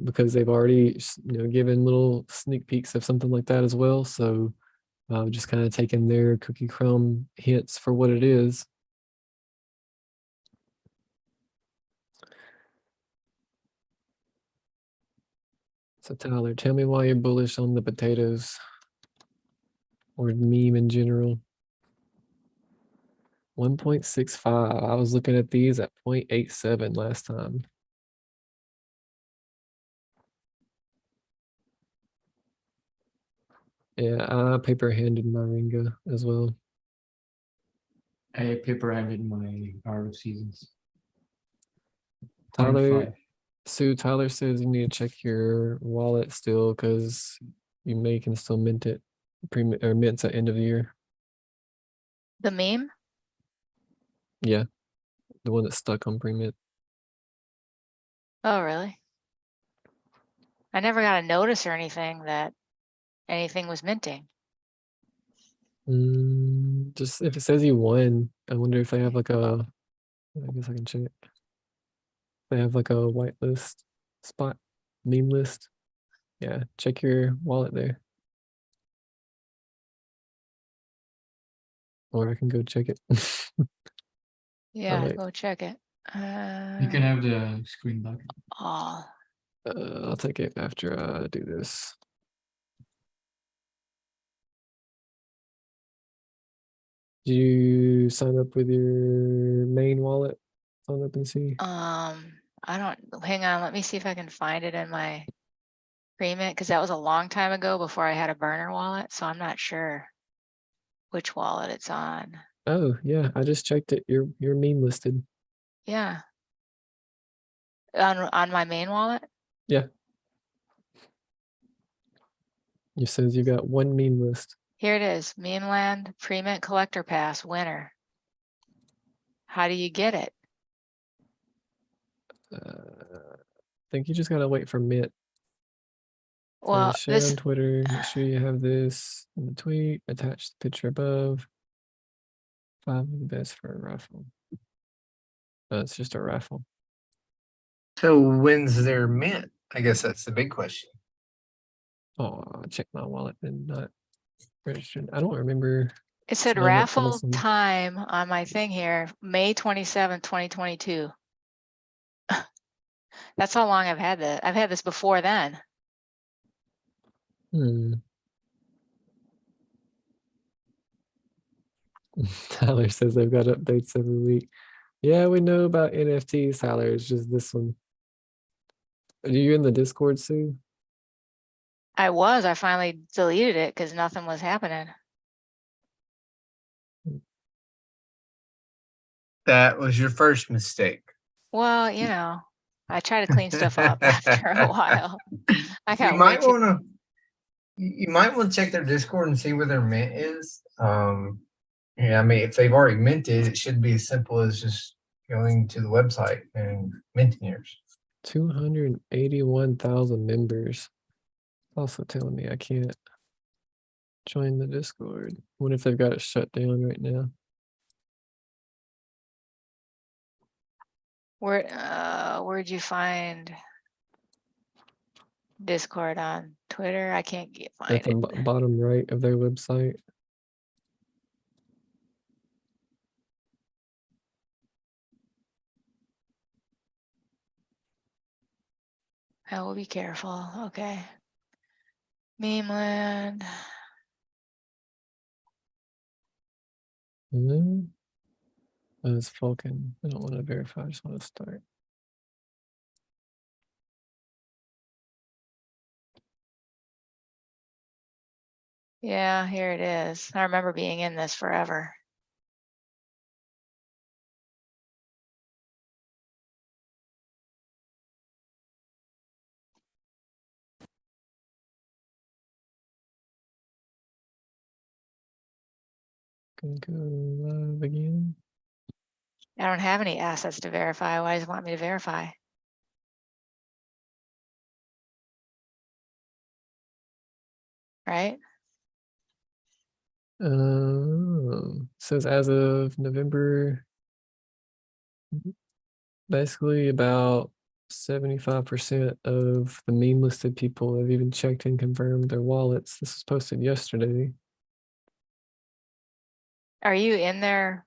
Because they've already given little sneak peeks of something like that as well. So just kind of taking their cookie crumb hints for what it is. So Tyler, tell me why you're bullish on the potatoes or meme in general. 1.65. I was looking at these at 0.87 last time. Yeah, I paper handed my Ringa as well. I paper handed my Hour of Seasons. Tyler, 0.5. Sue, Tyler says you need to check your wallet still because you can still mint it or mints at end of the year. The meme? Yeah, the one that's stuck on pre-mint. Oh, really? I never got a notice or anything that anything was minting. Just if it says you won, I wonder if they have like a. I guess I can check. They have like a whitelist spot, meme list. Yeah, check your wallet there. Or I can go check it. Yeah, wait. go check it. You can have the screen back. Oh, I'll take it after I do this. Did you sign up with your main wallet on OpenSea? I don't, hang on, let me see if I can find it in my agreement, because that was a long time ago before I had a burner wallet, so I'm not sure which wallet it's on. Oh yeah, I just checked it. You're meme listed. Yeah. On my main wallet? Yeah. It says you got one meme list. Here it is, Memeland Pre-Mint Collector Pass winner. How do you get it? I think you just gotta wait for mint. Well, Share this, on Twitter. Make sure you have this in the tweet. Attach the picture above. 5 of the best for a raffle. It's just a raffle. So when's their mint? I guess that's the big question. Oh, I'll check my wallet and not registered. I don't remember. it said Somebody might tell raffle us some- time on my thing here, May 27th, 2022. That's how long I've had this. I've had this before then. Tyler says they've got updates every week. Yeah, we know about NFTs, Tyler. It's just this one. Are you in the Discord, Sue? I finally deleted it because nothing was happening. That was your first mistake. Well, you know, I try to clean stuff up after a while. I You got way might too. want to. You might want to check their Discord and see where their mint is. Yeah, I mean, if they've already minted, it should be as simple as just going to the website and minting yours. 281,000 members. Also telling me I can't join the Discord. What if they've got it shut down right now? Where'd you find Discord on Twitter? I can't find At the it. bottom right of their website. I will be careful. Okay. Memeland. Oh, it's Falcon. I don't want to verify. I just want to start. Yeah, here it is. I remember being in this forever. Gonna go live again. I don't have any assets to verify. Why does it want me to verify? Right? Says as of November, basically about 75% of the meme listed people have even checked and confirmed their wallets. This was posted yesterday. Are you in their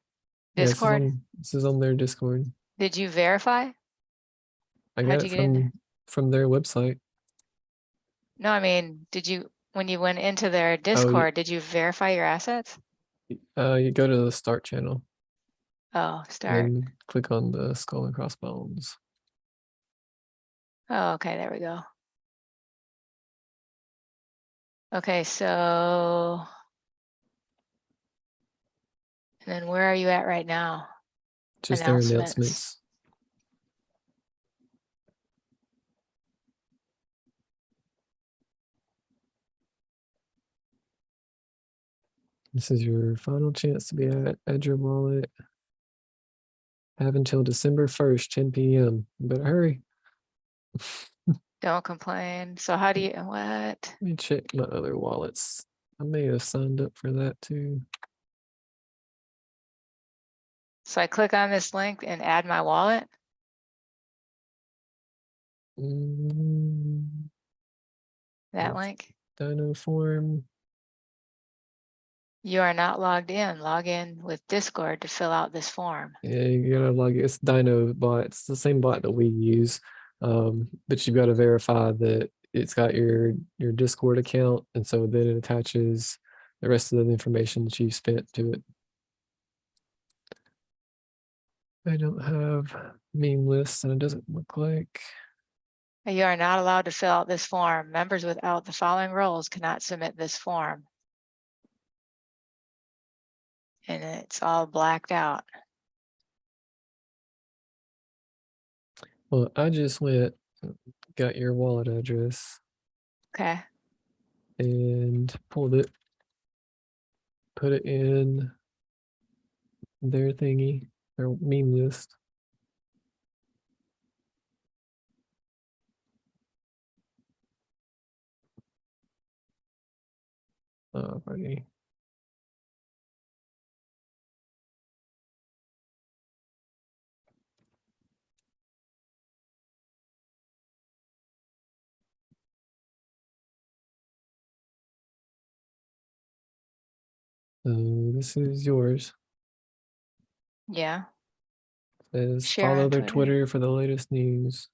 Yeah, Discord? this is on their Discord. Did you verify? I How'd got you it get in there? from their website. No, I mean, when you went into their Oh, Discord, did you verify your assets? you go to the start channel Oh, start. and click on the skull and crossbones. Oh, okay, there we go. Okay, so. And then where are you at right now? Just their announcements. This is your final chance to be at your wallet. Have until December 1st, 10 p.m. You better hurry. Don't complain. So how do you, what? Let me check my other wallets. I may have signed up for that too. So I click on this link and add my wallet. That Yes. link. Dino form. You are not logged in. Log in with Discord to fill out this form. Yeah, you gotta log. It's Dino bot. It's the same bot that we use, but you've got to verify that it's got your Discord account, and so then it attaches the rest of the information that you spent to it. I don't have meme lists, and it doesn't look like. You are not allowed to fill out this form. Members without the following roles cannot submit this form. And it's all blacked out. Well, I just got your wallet address Okay. and pulled it, put it in their thingy, their meme list. Alrighty. So this is yours. Yeah. Says Share follow on their Twitter. Twitter for the latest news.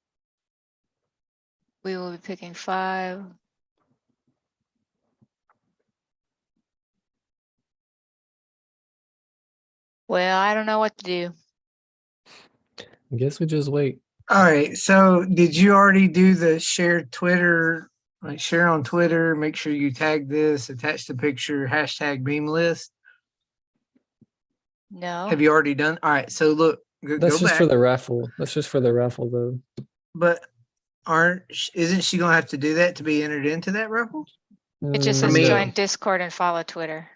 We will be picking 5. Well, I don't know what to do. I guess we just wait. All right. So did you already do the shared Twitter? Like share on Twitter, make sure you tag this, attach the picture, hashtag beam list. No, Have you already done? All right. So look, That's go just for back. the raffle. That's just for the raffle, though. But isn't she gonna have to do that to be entered into that raffle? it just I says mean- join Discord and follow Twitter.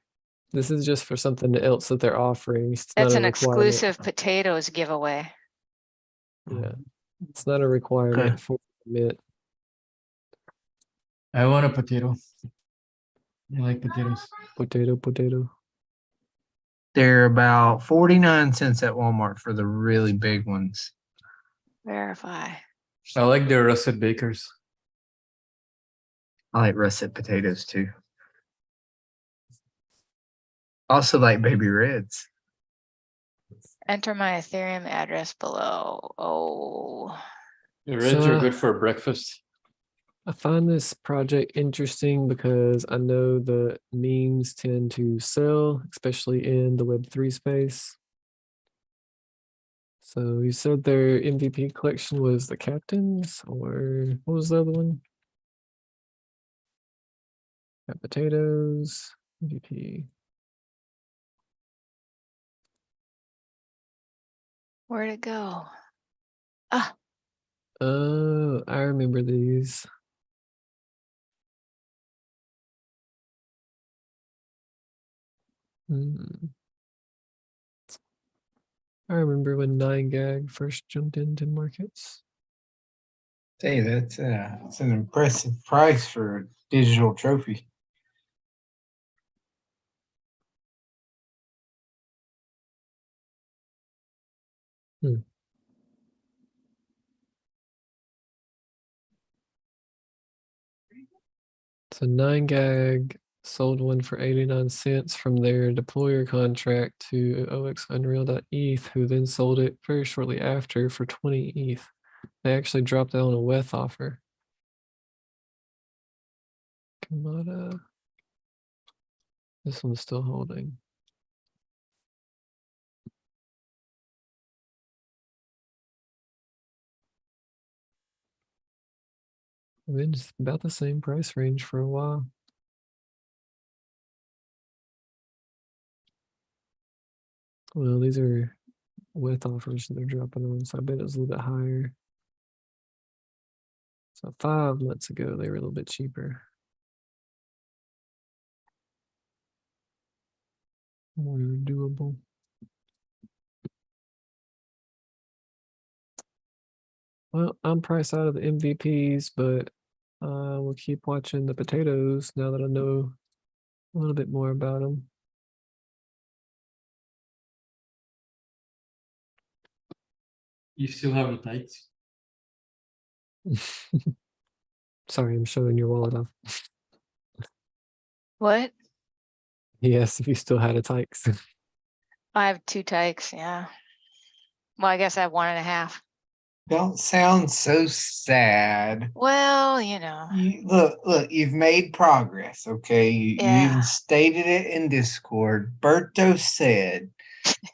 This is just for something else that they're offering. It's That's not an a requirement. exclusive potatoes giveaway. Yeah, it's not a requirement for commit. I want a potato. I like potatoes. Potato. They're about 49 cents at Walmart for the really big ones. Verify. I like the russet bakers. I like russet potatoes too. Also like baby reds. Enter my Ethereum address below. Oh, The reds So, are good for breakfast. I find this project interesting because I know the memes tend to sell, especially in the Web3 space. So you said their MVP collection was the captains, or what was the other one? Got potatoes, MVP. where'd it go? Ah, Oh, I remember these. Hmm. I remember when 9gag first jumped into markets. Hey, that's it's an impressive price for a digital trophy. So 9gag sold one for 89 cents from their deployer contract to OXUnreal.eth, who then sold it very shortly after for 20 ETH. They actually dropped out on a WETH offer. Kamada. This one's still holding. Been just about the same price range for a while. Well, these are WETH offers that they're dropping on, so I bet it was a little bit higher. So 5 months ago, they were a little bit cheaper. More doable. Well, I'm priced out of the MVPs, but we'll keep watching the potatoes now that I know a little bit more about them. You still have the tights? Sorry, I'm showing your wallet off. what? Yes, if you still had a Tykes. I have 2 tykes, yeah. Well, I guess I have 1.5. Don't sound so sad. Well, you know, Look, you've made progress, okay? You Yeah. even stated it in Discord. Berto said,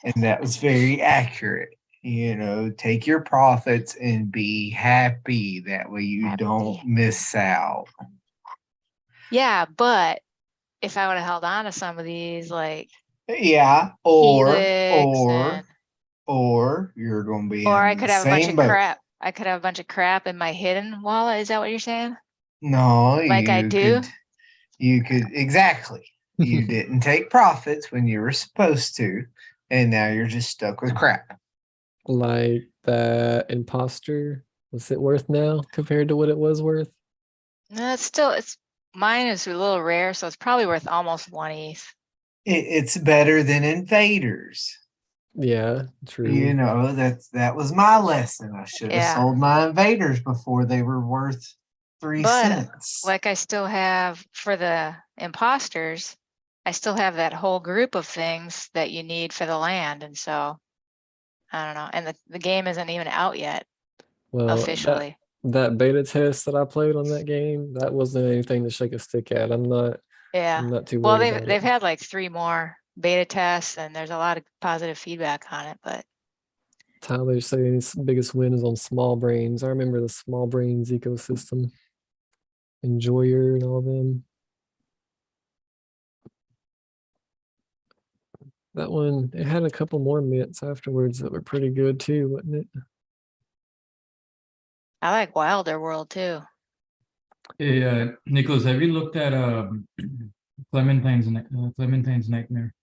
and that was very accurate. You know, take your profits and be happy. That way you don't Happy. miss out. yeah, but if I would have held on to some of these, like Yeah, Helix and, or you're gonna be or in I the could have a bunch same of boat. crap. I could have a bunch of crap in my hidden wallet. Is that what you're saying? No, Like I do? You could exactly. You didn't take profits when you were supposed to, and now you're just stuck with crap. Like that imposter, what's it worth now compared to what it was worth? No, it's mine is a little rare, so it's probably worth almost 1 ETH. It's better than invaders. Yeah, true. You know, that was my lesson. I should have Yeah. sold my invaders before they were worth 3 But, cents. like I still have for the imposters, I still have that whole group of things that you need for the land. And so I don't know. And the game isn't even out yet Well, officially. that beta test that I played on that game, that wasn't anything to shake a stick at. I'm not Yeah. too Well, worried about they've it. had like 3 more beta tests and there's a lot of positive feedback on it, but Tyler's saying his biggest win is on small brains. I remember the small brains ecosystem. Enjoyer and all them. That one, it had a couple more mints afterwards that were pretty good too, wasn't it? I like Wilder World too. Hey, Nicholas, have you looked at Clementine's Nightmare?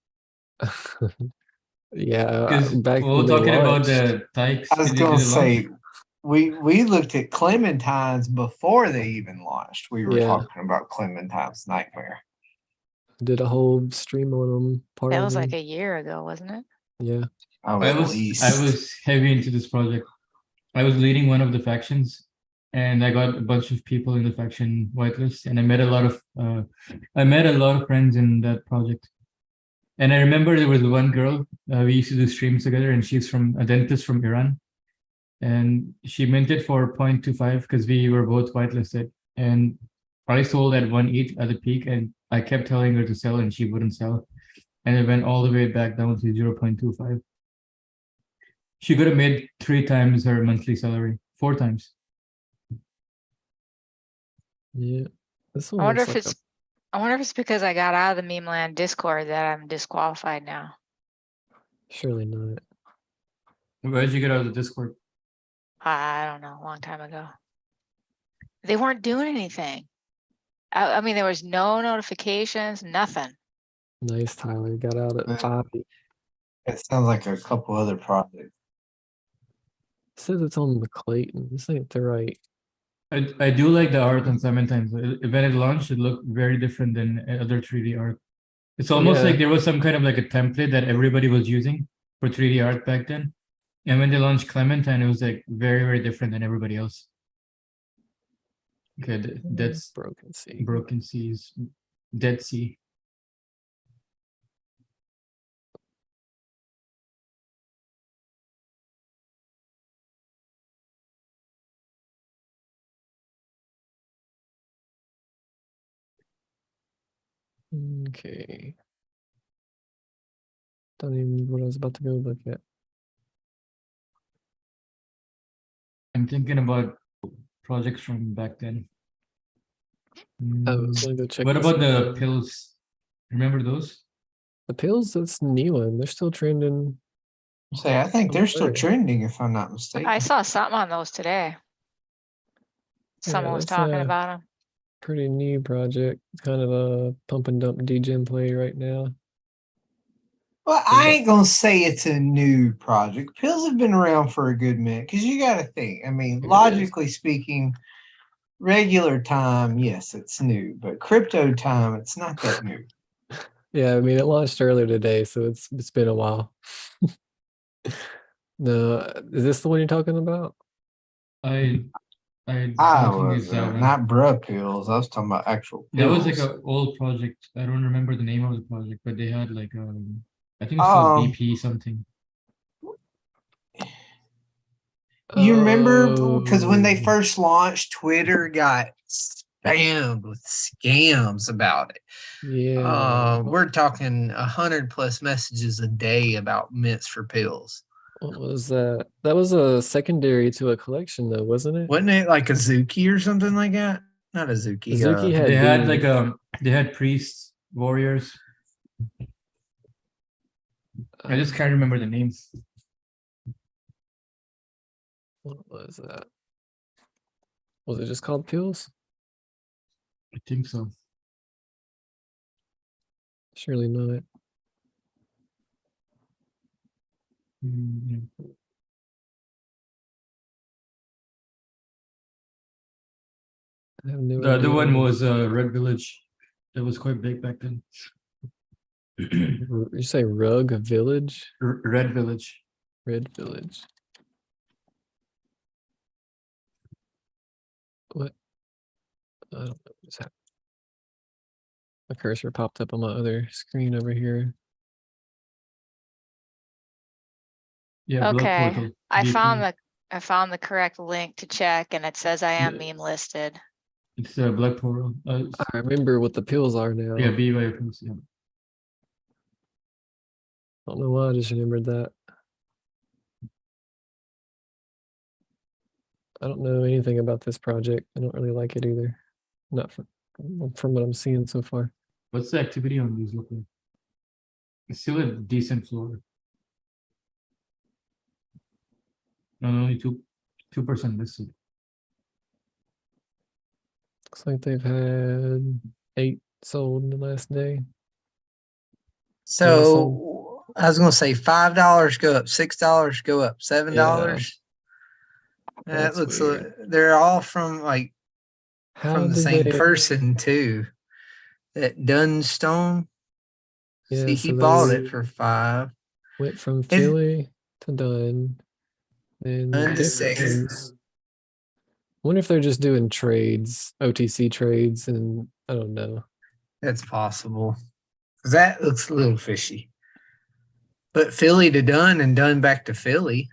Yeah, Because back we were when they talking about launched. the Tykes. I was Did gonna it launch? say we looked at Clementine's before they even launched. We were Yeah. talking about Clementine's Nightmare. Did a whole stream on them. Part That of was like them. a year ago, wasn't it? Yeah. Oh, I at was least. heavy into this project. I was leading one of the factions, and I got a bunch of people in the faction whitelist, and I met a lot of friends in that project. And I remember there was one girl, we used to do streams together, and she's a dentist from Iran. And she minted for 0.25 because we were both whitelisted. And I sold at 1.8 at the peak, and I kept telling her to sell, and she wouldn't sell. And it went all the way back down to 0.25. She could have made 3 times her monthly salary, 4 times. Yeah. This I one wonder looks if like it's I wonder if it's because I got out of the meme land Discord that I'm disqualified now. surely not. Where did you get out of the Discord? I don't know, a long time ago. They weren't doing anything. I mean, there was no notifications, nothing. Nice, Tyler. Got out at Yeah. 5. It sounds like a couple other projects. Says it's on the Clayton. This ain't the right. I do like the art on Clementine's. When it launched, it looked very different than other 3D art. It's almost Yeah. like there was some kind of like a template that everybody was using for 3D art back then. And when they launched Clementine, it was like very, very different than everybody else. Okay, that's Broken Sea. Broken Seas, Dead Sea. Okay. Don't even remember what I was about to go look at. I'm thinking about projects from back then. I was gonna go check. What this about one the out. pills? Remember those? The pills? That's new one. They're still trending. Say, I think they're still Where? trending, if I'm not mistaken. I saw something on those today. Someone was that's talking a about them. pretty new project. It's kind of a pump and dump degen play right now. Well, I ain't gonna say it's a new project. Pills have been around for a good minute because you got to think. I mean, It is. logically speaking, regular time, yes, it's new, but crypto time, it's not that new. Yeah, I mean it launched earlier today, so it's been a while. No, is this the one you're talking about? I I don't think it's was that one. not bruh pills. I was talking about actual That was pills. like an old project. I don't remember the name of the project, but they had like I think it's called BP something. You remember because when they Oh, first launched, Twitter got spammed with scams about it. yeah. We're talking 100+ messages a day about mints for pills. What was that? That was a secondary to a collection, though, wasn't it? Wasn't it like a Zuki or something like that? Not a Zuki. Zuki had They had beans. like they had priests, warriors. I just can't remember the names. What was that? Was it just called pills? I think so. Surely not. Yeah. I have no The other idea. one was Red Village. That was quite big back then. You say Rug Village? Red Village. Red Village. What? I don't know what's happening. My cursor popped up on my other screen over here. Yeah, Blood Okay, Portal. I BP. found the correct link to check, and it says I am Yeah. meme listed. It's Blood Portal. I remember what the pills are now. Yeah, BY pills. Yeah. Don't know why I just remembered that. I don't know anything about this project. I don't really like it either. Not from what I'm seeing so far. What's the activity on these look like? It's still a decent floor. Not only 2% listed. Looks like they've had 8 sold in the last day. So I was gonna say $5 go up, $6 go up, $7. That That's looks weird. they're all from like How from the did same they? person too. That Dunstone. Yeah, See, he so bought they it for 5. went from It's Philly to Dunn, and Dunn to different 6. ones. Wonder if they're just doing trades, OTC trades, and I don't know. That's possible. 'Cause that looks a little fishy. But Philly to Dunn and Dunn back to Philly.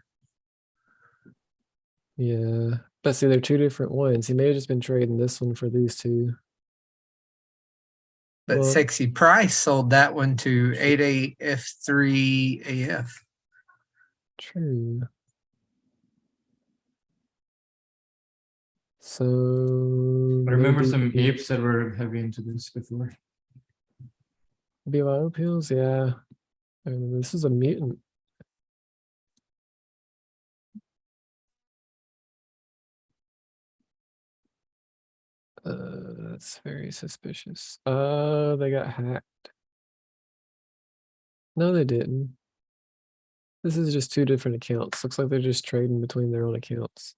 Yeah, but see, they're 2 different ones. He may have just been trading this one for these 2. But Well, Sexy Price sold that one to 88F3AF. true. So I remember some maybe apes that were heavy into this before. BYO pills, yeah. I remember this is a mutant. That's very suspicious. They got hacked. No, they didn't. This is just 2 different accounts. Looks like they're just trading between their own accounts.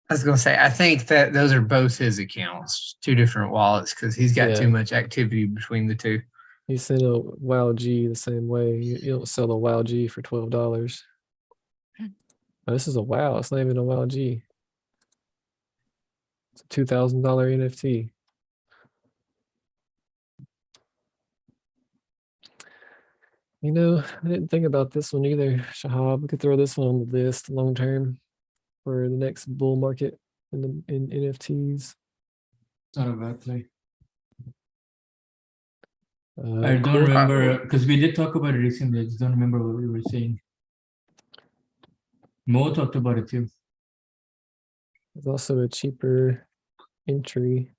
I was gonna say, I think that those are both his accounts, 2 different wallets, because he's got Yeah. too much activity between the 2. You send a WoW G the same way. You don't sell a WoW G for $12. Oh, this is a WoW. It's not even a WoW G. It's a $2,000 NFT. You know, I didn't think about this one either, Shahab. We could throw this one on the list long term for the next bull market in NFTs. It's not a bad play. I don't Cool. remember because we did talk about it recently. I just don't remember what we were saying. Mo talked about it too. There's also a cheaper entry,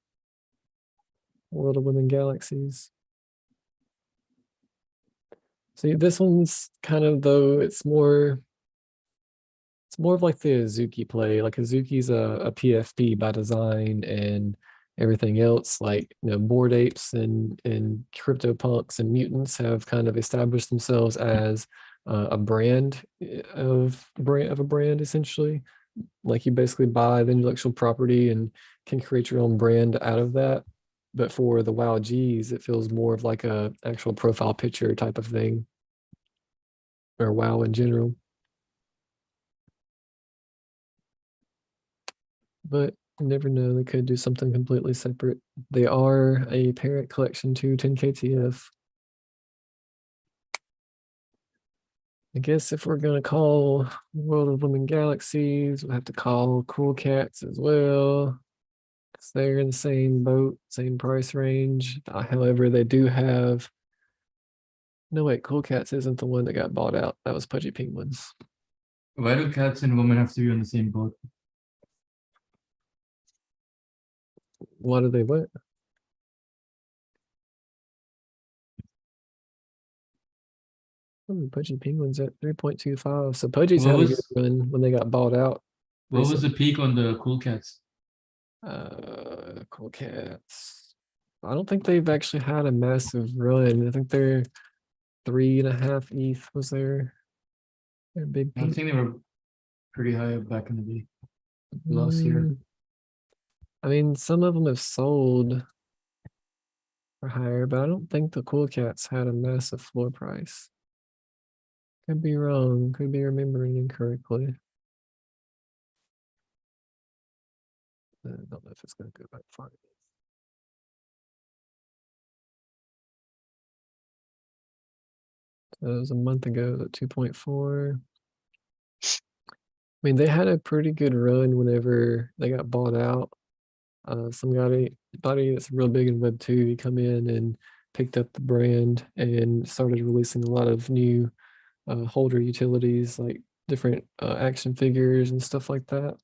World of Women Galaxies. See, this one's kind of though it's more of like the Azuki play. Like Azuki's a PFP by design, and everything else, like Bored Apes and CryptoPunks and Mutants have kind of established themselves as a brand of a brand essentially. Like you basically buy the intellectual property and can create your own brand out of that. But for the WoW Gs, it feels more of like a actual profile picture type of thing, or WoW in general. But you never know, they could do something completely separate. They are a parent collection to 10KTF. I guess if we're gonna call World of Women Galaxies, we'll have to call Cool Cats as well, because they're in the same boat, same price range. However, they do have. No, wait, Cool Cats isn't the one that got bought out. That was Pudgy Penguins. Why do cats and women have to be on the same boat? Why do they what? Pudgy Penguins at 3.25. So Pudgy's What had a good was run when they got bought out. what was the recently. peak on the cool cats? Cool Cats. I don't think they've actually had a massive run. I think they're 3.5 ETH was their big I peak. think they were pretty high up back in the day. Last year. I mean, some of them have sold for higher, but I don't think the Cool Cats had a massive floor price. Could be wrong. Could be remembering incorrectly. I don't know if it's going to go back far. That was a month ago at 2.4. I mean, they had a pretty good run whenever they got bought out. Somebody that's real big in Web 2, he come in and picked up the brand and started releasing a lot of new holder utilities, like different action figures and stuff like that.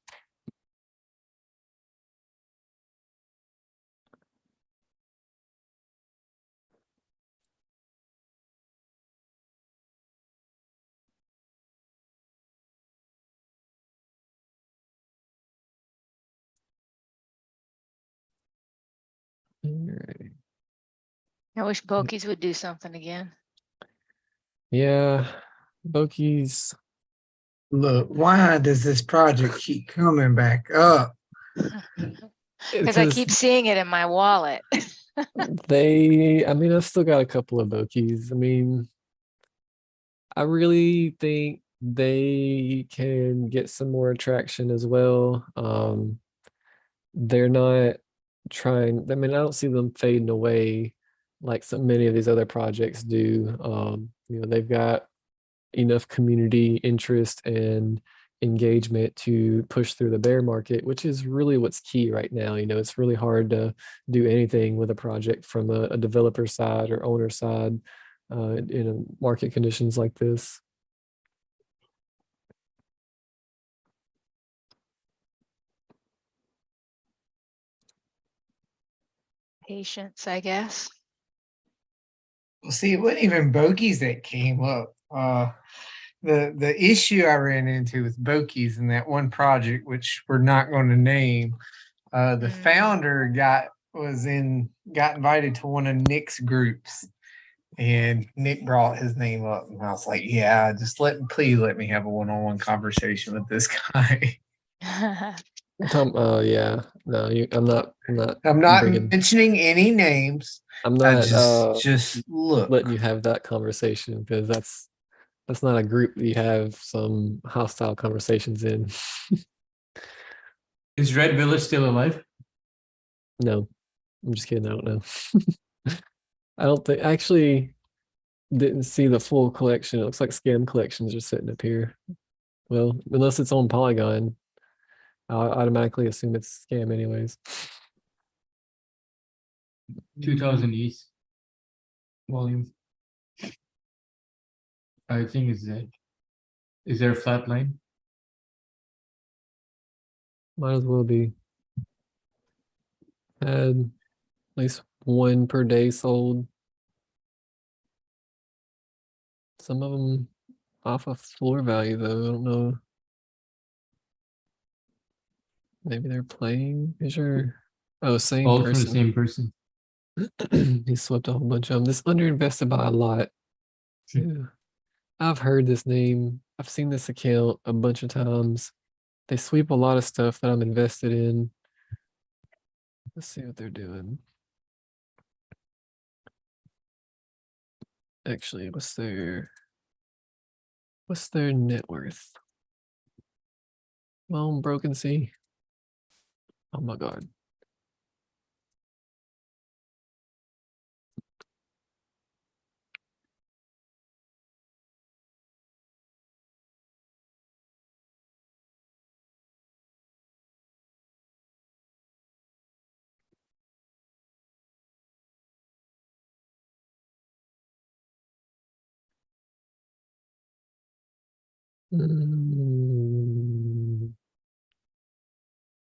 I wish Bokies would do something again. Yeah, Bokies. Look, why does this project keep coming back up? Because I keep seeing it in my wallet. I mean, I've still got a couple of Bokies. I mean, I really think they can get some more attraction as well. They're not trying, I mean, I don't see them fading away like so many of these other projects do. You know, they've got enough community interest and engagement to push through the bear market, which is really what's key right now. You know, it's really hard to do anything with a project from a developer side or owner side in market conditions like this. Patience, I guess. Well, see, it wasn't even bogeys that came up. The issue I ran into with bogeys in that one project, which we're not going to name, the founder got invited to one of Nick's groups, and Nick brought his name up, and I was like, "Yeah, please let me have a one-on-one conversation with this guy." Yeah, no, I'm not. I'm not bringing- mentioning any names. I'm I not just look. letting you have that conversation because that's not a group that you have some hostile conversations in. Is Red Village still alive? No, I'm just kidding. I don't know. I don't think I actually didn't see the full collection. It looks like scam collections are sitting up here. Well, unless it's on Polygon, I'll automatically assume it's scam anyways. 2000 East volume. I think it's that. Is there a flat line? Might as well be. Had at least one per day sold. Some of them off of floor value though. I don't know. Maybe they're playing. Is your same All from the person. same person. He swept a whole bunch of them. This underinvested by a lot. Yeah. I've heard this name. I've seen this account a bunch of times. They sweep a lot of stuff that I'm invested in. Let's see what they're doing. Actually, what's their net worth? Well, Broken Sea. Oh my god.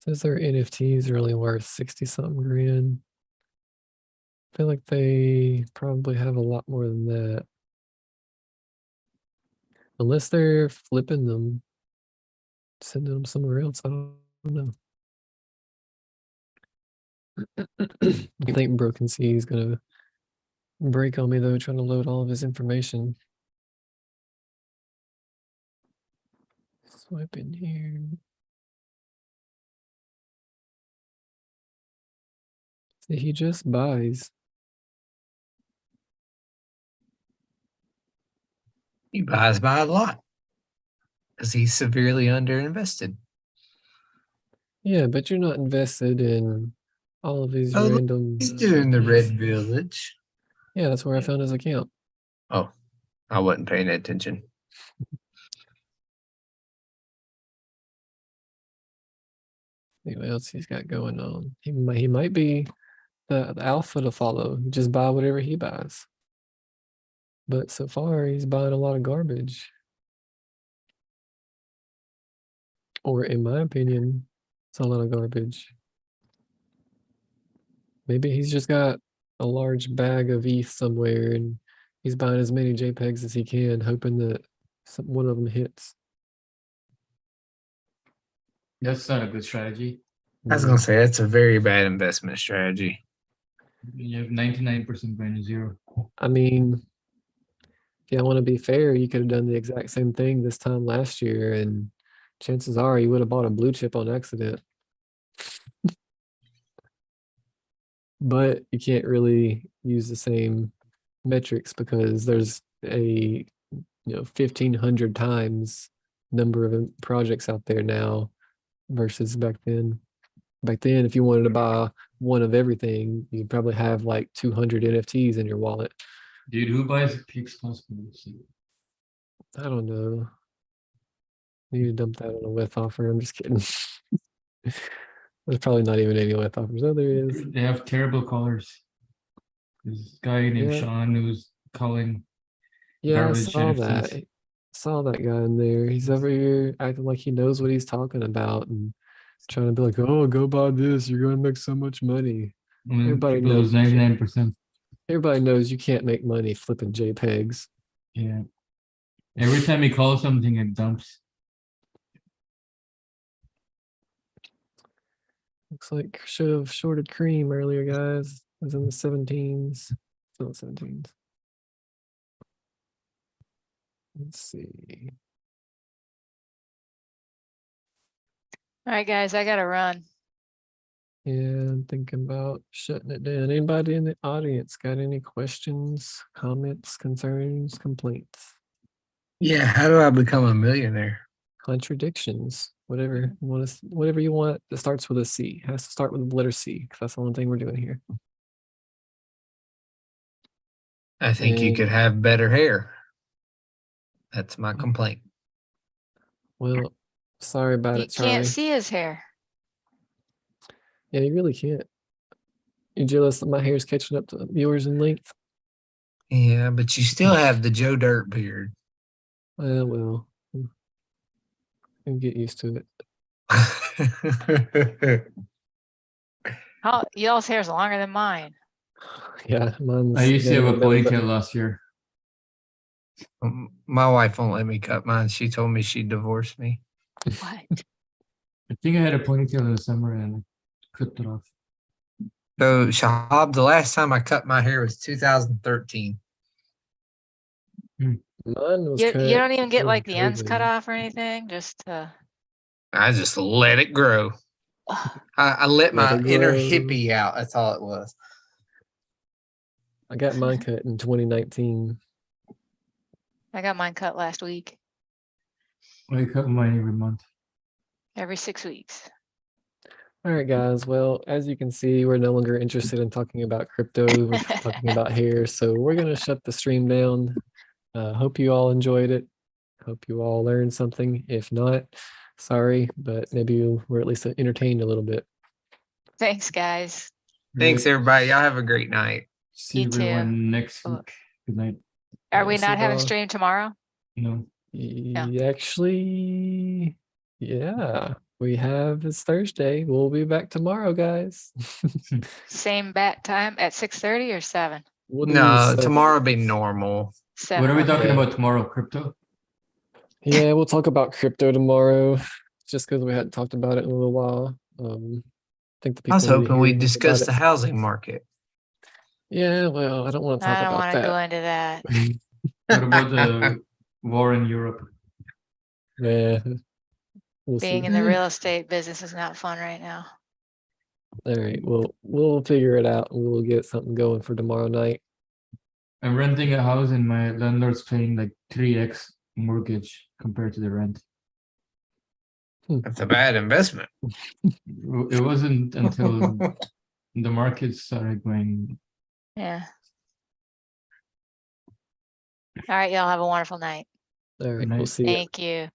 Says their NFTs are only worth 60 something grand. I feel like they probably have a lot more than that. Unless they're flipping them, sending them somewhere else. I don't know. I think Broken Sea is gonna break on me though, trying to load all of his information. Swipe in here. See, he just buys. He buys by a lot because he's severely underinvested. Yeah, but you're not invested in all of these Oh, look, random. he's doing the Red Village. Yeah, that's where I found his account. Oh, I wasn't paying attention. See what else he's got going on. He might be the alpha to follow. Just buy whatever he buys. But so far, he's buying a lot of garbage. Or in my opinion, it's a lot of garbage. Maybe he's just got a large bag of ETH somewhere and he's buying as many JPEGs as he can, hoping that one of them hits. That's not a good strategy. I was going to say that's a very bad investment strategy. You have 99% minus 0. I mean, if you want to be fair, you could have done the exact same thing this time last year, and chances are you would have bought a blue chip on accident. But you can't really use the same metrics because there's a 1,500 times number of projects out there now versus back then. Back then, if you wanted to buy one of everything, you'd probably have like 200 NFTs in your wallet. Dude, who buys Pix Plus? I don't know. Need to dump that on a with offer. I'm just kidding. There's probably not even any with offers. Oh, there is. They have terrible callers. This guy named Yeah. Sean who's calling Yeah, I garbage saw NFTs. that. Saw that guy in there. He's over here acting like he knows what he's talking about and trying to be like, oh, go buy this. You're going to make so much money. I mean, Everybody people knows lose you can't. 99%. Everybody knows you can't make money flipping JPEGs. Yeah. Every time you call something, it dumps. Looks like should have shorted cream earlier, guys. It was in the 17s. Still in the 17s. Let's see. All right, guys, I gotta run. Yeah, I'm thinking about shutting it down. Anybody in the audience got any questions, comments, concerns, complaints, Yeah, how do I become a millionaire? contradictions, whatever you want to, whatever you want that starts with a C? Has to start with the letter C because that's the only thing we're doing here. I think you could And- have better hair. That's my complaint. Well, sorry about You it, Charlie. can't see his hair. Yeah, you really can't. You jealous that my hair's catching up to yours in length? Yeah, but you still have the Joe Dirt beard. Well, and get used to it. How y'all's hair's longer than mine. Yeah, mine's. I used to have getting a better, but- ponytail last year. My wife won't let me cut mine. She told me she'd divorce me. What? I think I had a ponytail in the summer and I clipped it off. So, Shahab, the last time I cut my hair was 2013. Mine was You cut don't even get before like the ends cut COVID. off or anything, just I just let it grow. I let Let my it inner grow. hippie out. That's all it was. I got mine cut in 2019. I got mine cut last week, I cut mine every month. every 6 weeks. All right, guys. Well, as you can see, we're no longer interested in talking about crypto. We're talking about hair. So we're going to shut the stream down. Hope you all enjoyed it. Hope you all learned something. If not, sorry, but maybe you were at least entertained a little bit. Thanks, guys. Thanks, Right. everybody. Y'all have a great night. See You too. everyone next Oh. week. Good night. Are Yeah, we see not having y'all. stream tomorrow? No. Actually, yeah, we have. It's Thursday. We'll be back tomorrow, guys. Same bat time at 6:30 or 7? We'll do No, 7. tomorrow be normal. 7. What are we okay. talking Yeah. about tomorrow? Crypto? Yeah, we'll talk about crypto tomorrow, just because we hadn't talked about it in a little while. I think the I was people need to hoping hear we'd more discuss about the it. housing market. Yeah, well, I don't want to talk I don't about want to go that. into that. What about the war in Europe? Yeah, we'll Being see. in the real estate business is not fun right now. All right, we'll figure it out and we'll get something going for tomorrow night. I'm renting a house and my landlord's paying like 3x mortgage compared to the rent. That's a bad investment. It wasn't until the market started going. Yeah. All right, y'all have a wonderful night. All right, night. we'll see you. Thank you.